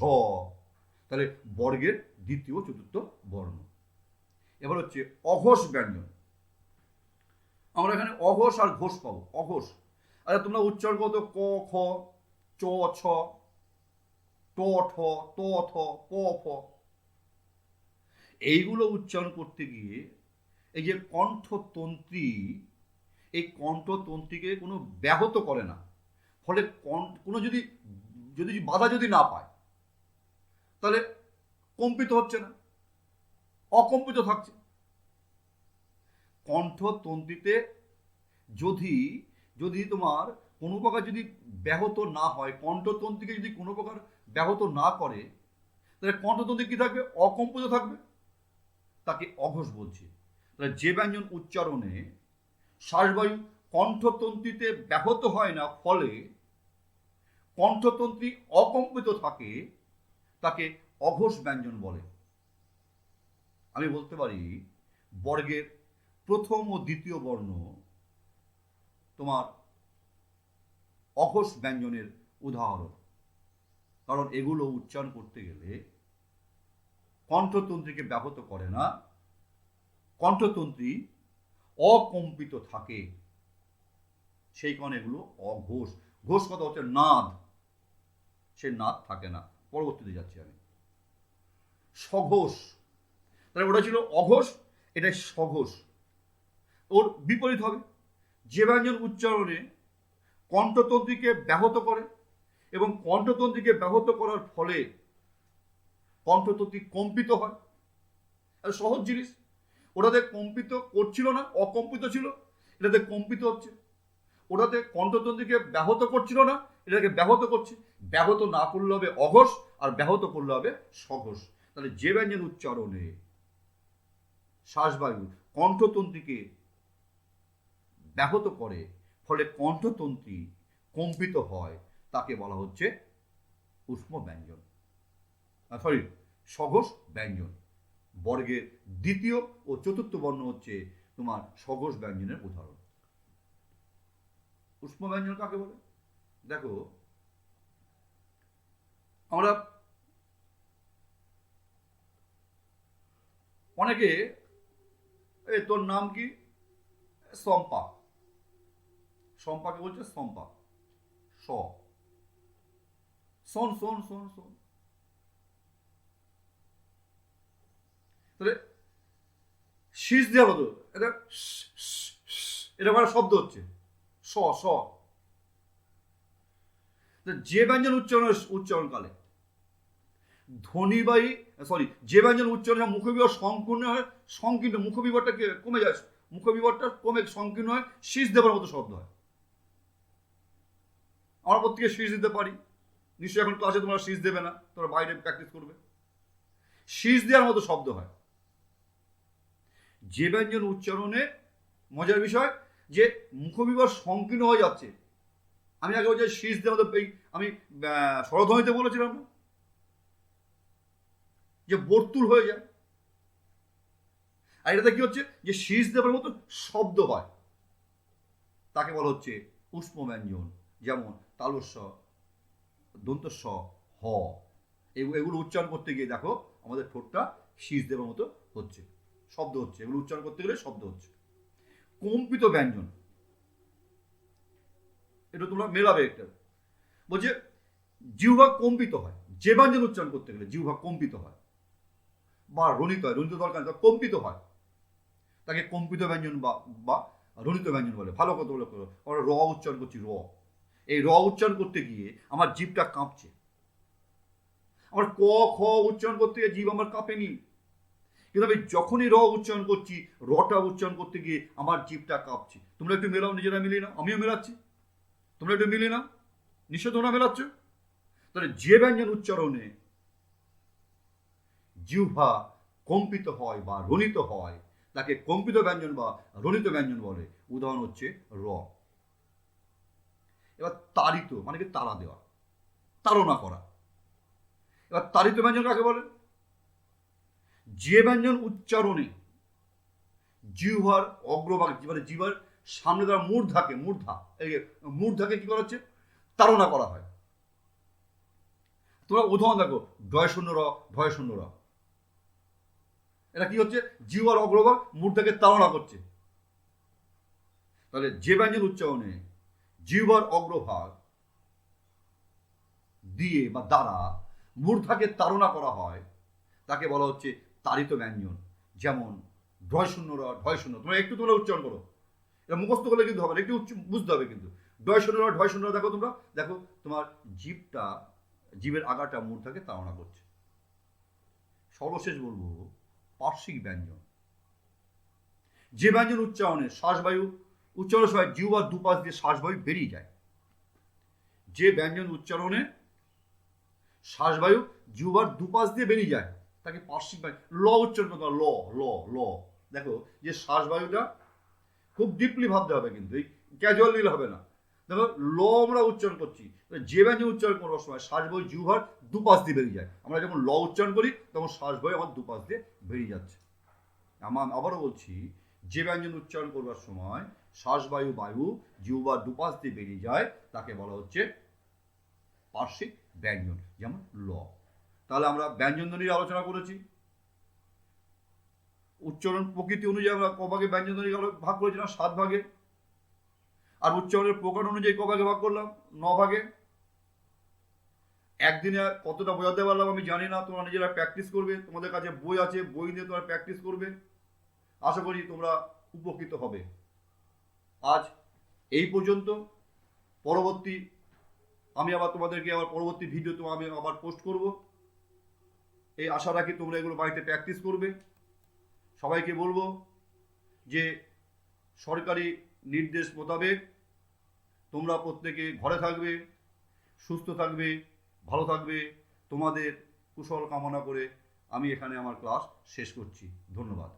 Speaker 1: তাহলে বর্গের দ্বিতীয় চতুর্থ বর্ণ। এবার হচ্ছে অঘোষ ব্যঞ্জন। আমরা এখানে অঘোষ আর ঘোষ পাবো। অঘোষ, আচ্ছা তোমরা উচ্চারণ করো তো, ক, খ, চ, ছ, ট, ঠ, ত, থ, প, ফ। এইগুলো উচ্চারণ করতে গিয়ে এই যে কণ্ঠতন্ত্রী, এই কণ্ঠতন্ত্রীকে কোনো ব্যাহত করে না, ফলে কোনো যদি বাধা যদি না পায় তাহলে কম্পিত হচ্ছে না, অকম্পিত থাকছে। কণ্ঠতন্ত্রীতে যদি তোমার কোনো প্রকার যদি ব্যাহত না হয়, কণ্ঠতন্ত্রীকে যদি কোনো প্রকার ব্যাহত না করে, তাহলে কণ্ঠতন্ত্রী কি থাকবে? অকম্পিত থাকবে, তাকে অঘোষ বলছে। তাহলে যে ব্যঞ্জন উচ্চারণে শ্বাসবায়ু কণ্ঠতন্ত্রীতে ব্যাহত হয় না, ফলে কণ্ঠতন্ত্রী অকম্পিত থাকে, তাকে অঘোষ ব্যঞ্জন বলে। আমি বলতে পারি বর্গের প্রথম ও দ্বিতীয় বর্ণ তোমার অঘোষ ব্যঞ্জনের উদাহরণ, কারণ এগুলো উচ্চারণ করতে গেলে কণ্ঠতন্ত্রীকে ব্যাহত করে না, কণ্ঠতন্ত্রী অকম্পিত থাকে, সেই কারণে এগুলো অঘোষ। ঘোষ কথা হচ্ছে নাদ, সে নাদ থাকে না। পরবর্তীতে যাচ্ছি আমি। সঘোষ, তাহলে ওটা ছিল অঘোষ, এটা সঘোষ। ওর বিপরীত হবে, যে ব্যঞ্জন উচ্চারণে কণ্ঠতন্ত্রীকে ব্যাহত করে এবং কণ্ঠতন্ত্রীকে ব্যাহত করার ফলে কণ্ঠতন্ত্রী কম্পিত হয়। আর সহজ জিনিস, ওটাতে কম্পিত করছিল না, অকম্পিত ছিল, এটাতে কম্পিত হচ্ছে। ওটাতে কণ্ঠতন্ত্রীকে ব্যাহত করছিল না, এটাকে ব্যাহত করছে। ব্যাহত না করলে হবে অঘোষ, আর ব্যাহত করলে হবে সঘোষ। তাহলে যে ব্যঞ্জন উচ্চারণে শ্বাসবায়ু কণ্ঠতন্ত্রীকে ব্যাহত করে, ফলে কণ্ঠতন্ত্রী কম্পিত হয়, তাকে বলা হচ্ছে ঊষ্ম ব্যঞ্জন, সরি সঘোষ ব্যঞ্জন। বর্গের দ্বিতীয় ও চতুর্থ বর্ণ হচ্ছে তোমার সঘোষ ব্যঞ্জনের উদাহরণ। ঊষ্ম ব্যঞ্জন কাকে বলে? দেখো, আমরা অনেকে, তোর নাম কি? শম্পা। শম্পাকে বলছে শম্পা। শোন শোন শোন শোন। তাহলে শীষ দেওয়া হতো, এটা এটা মানে শব্দ হচ্ছে স স। যে ব্যঞ্জন উচ্চারণকালে ধ্বনিবাহী, সরি, যে ব্যঞ্জন উচ্চারণে মুখবিবর সংকীর্ণ হয়, সংকীর্ণ মুখবিবরটা কমে যায়, মুখবিবরটা কমে সংকীর্ণ হয়, শীষ দেবার মতো শব্দ হয়। আমরা প্রত্যেকে শীষ দিতে পারি, নিশ্চয়ই এখন ক্লাসে তোমরা শীষ দেবে না, তোমরা বাইরে প্র্যাকটিস করবে। শীষ দেওয়ার মতো শব্দ হয়। যে ব্যঞ্জন উচ্চারণে মজার বিষয় যে মুখবিবর সংকীর্ণ হয়ে যাচ্ছে। আমি আগে বলছি শীষ দেওয়ার মতো, আমি স্বরধ্বনিতে বলেছিলাম না যে বর্তুল হয়ে যায়, আর এটাতে কি হচ্ছে যে শীষ দেবার মতো শব্দ হয়, তাকে বলা হচ্ছে ঊষ্ম ব্যঞ্জন। যেমন তালস্য, দন্তস্ব, হ, এগুলো উচ্চারণ করতে গিয়ে দেখো আমাদের ঠোঁটটা শীষ দেবার মতো হচ্ছে, শব্দ হচ্ছে, এগুলো উচ্চারণ করতে গেলে শব্দ হচ্ছে। কম্পিত ব্যঞ্জন, এটা তোমরা মেলাবে একটা, বলছে জিহ্বা কম্পিত হয়, যে ব্যঞ্জন উচ্চারণ করতে গেলে জিহ্বা কম্পিত হয় বা রনিত হয়, রনিত দরকার কম্পিত হয়, তাকে কম্পিত ব্যঞ্জন বা রনিত ব্যঞ্জন বলে। ভালো কথা বলে করো, আমরা র উচ্চারণ করছি, র, এই র উচ্চারণ করতে গিয়ে আমার জিভটা কাঁপছে। আমার ক খ উচ্চারণ করতে গিয়ে জিভ আমার কাঁপেনি, কিন্তু আমি যখনই র উচ্চারণ করছি, রটা উচ্চারণ করতে গিয়ে আমার জিভটা কাঁপছে। তোমরা একটু মেলাও, নিজেরা মিলিয়ে নাও, আমিও মেলাচ্ছি, তোমরা একটু মিলিয়ে নাও, নিশ্চয় তোমরা মেলাচ্ছ। তাহলে যে ব্যঞ্জন উচ্চারণে জিহ্বা কম্পিত হয় বা রনিত হয়, তাকে কম্পিত ব্যঞ্জন বা রনিত ব্যঞ্জন বলে। উদাহরণ হচ্ছে র। এবার তাড়িত মানে কি তাড়া দেওয়া, তাড়না করা। এবার তাড়িত ব্যঞ্জন কাকে বলে? যে ব্যঞ্জন উচ্চারণে জিহ্বার অগ্রভাগ, মানে জিহ্বার সামনে দ্বারা মূর্ধাকে, মূর্ধাকে কি করা হচ্ছে? তাড়না করা হয়। তোমরা উদাহরণ দেখো, ঢয় শূন্য র, ঢয় শূন্য র, এটা কি হচ্ছে? জিহ্বার অগ্রভাগ মূর্ধাকে তাড়না করছে। তাহলে যে ব্যঞ্জন উচ্চারণে জিহ্বার অগ্রভাগ দিয়ে বা দ্বারা মূর্ধাকে তাড়না করা হয়, তাকে বলা হচ্ছে তাড়িত ব্যঞ্জন। যেমন ঢয় শূন্য র, ঢয় শূন্য, তোমরা একটু তোমরা উচ্চারণ করো, এটা মুখস্থ করলে কিন্তু হবে না, একটু বুঝতে হবে কিন্তু। ঢয় শূন্য র, ঢয় শূন্য র, দেখো তোমরা, দেখো তোমার জীবের আগাটা মূর্ধাকে তাড়না করছে। সর্বশেষ বলবো পার্শ্বিক ব্যঞ্জন। যে ব্যঞ্জন উচ্চারণে শ্বাসবায়ু উচ্চারণের সময় জিহ্বার দুপাশ দিয়ে শ্বাসবায়ু বেরিয়ে যায়, যে ব্যঞ্জন উচ্চারণে শ্বাসবায়ু জিহ্বার দুপাশ দিয়ে বেরিয়ে যায়, তাকে পার্শ্বিক ব্যঞ্জন। ল উচ্চারণ করতে হবে, ল ল ল। দেখো যে শ্বাসবায়ুটা খুব ডিপলি ভাবতে হবে, কিন্তু এই ক্যাজুয়াল নিলে হবে না। দেখো ল আমরা উচ্চারণ করছি, যে ব্যঞ্জন উচ্চারণ করার সময় শ্বাসবায়ু জিহ্বার দুপাশ দিয়ে বেরিয়ে যায়। আমরা যখন ল উচ্চারণ করি তখন শ্বাসবায়ু আমার দুপাশ দিয়ে বেরিয়ে যাচ্ছে। আবারও বলছি, যে ব্যঞ্জন উচ্চারণ করবার সময় শ্বাসবায়ু জিহ্বার দুপাশ দিয়ে বেরিয়ে যায়, তাকে বলা হচ্ছে পার্শ্বিক ব্যঞ্জন, যেমন ল। তাহলে আমরা ব্যঞ্জন ধ্বনির আলোচনা করেছি। উচ্চারণ প্রকৃতি অনুযায়ী আমরা কভাগে ব্যঞ্জন ধ্বনি ভাগ করেছিলাম 7 ভাগে, আর উচ্চারণের প্রকার অনুযায়ী কভাগে ভাগ করলাম 9 ভাগে। একদিনে কতটা বোঝাতে পারলাম আমি জানি না, তোমরা নিজেরা প্র্যাকটিস করবে, তোমাদের কাছে বই আছে, বই নিয়ে তোমরা প্র্যাকটিস করবে। আশা করি তোমরা উপকৃত হবে। আজ এই পর্যন্ত। পরবর্তী আমি আবার তোমাদেরকে পরবর্তী ভিডিও আমি আবার পোস্ট করব, এই আশা রাখি তোমরা এগুলো বাড়িতে প্র্যাকটিস করবে। সবাইকে বলবো যে সরকারি নির্দেশ মোতাবেক তোমরা প্রত্যেকে ঘরে থাকবে, সুস্থ থাকবে, ভালো থাকবে। তোমাদের কুশল কামনা করে আমি এখানে আমার ক্লাস শেষ করছি। ধন্যবাদ।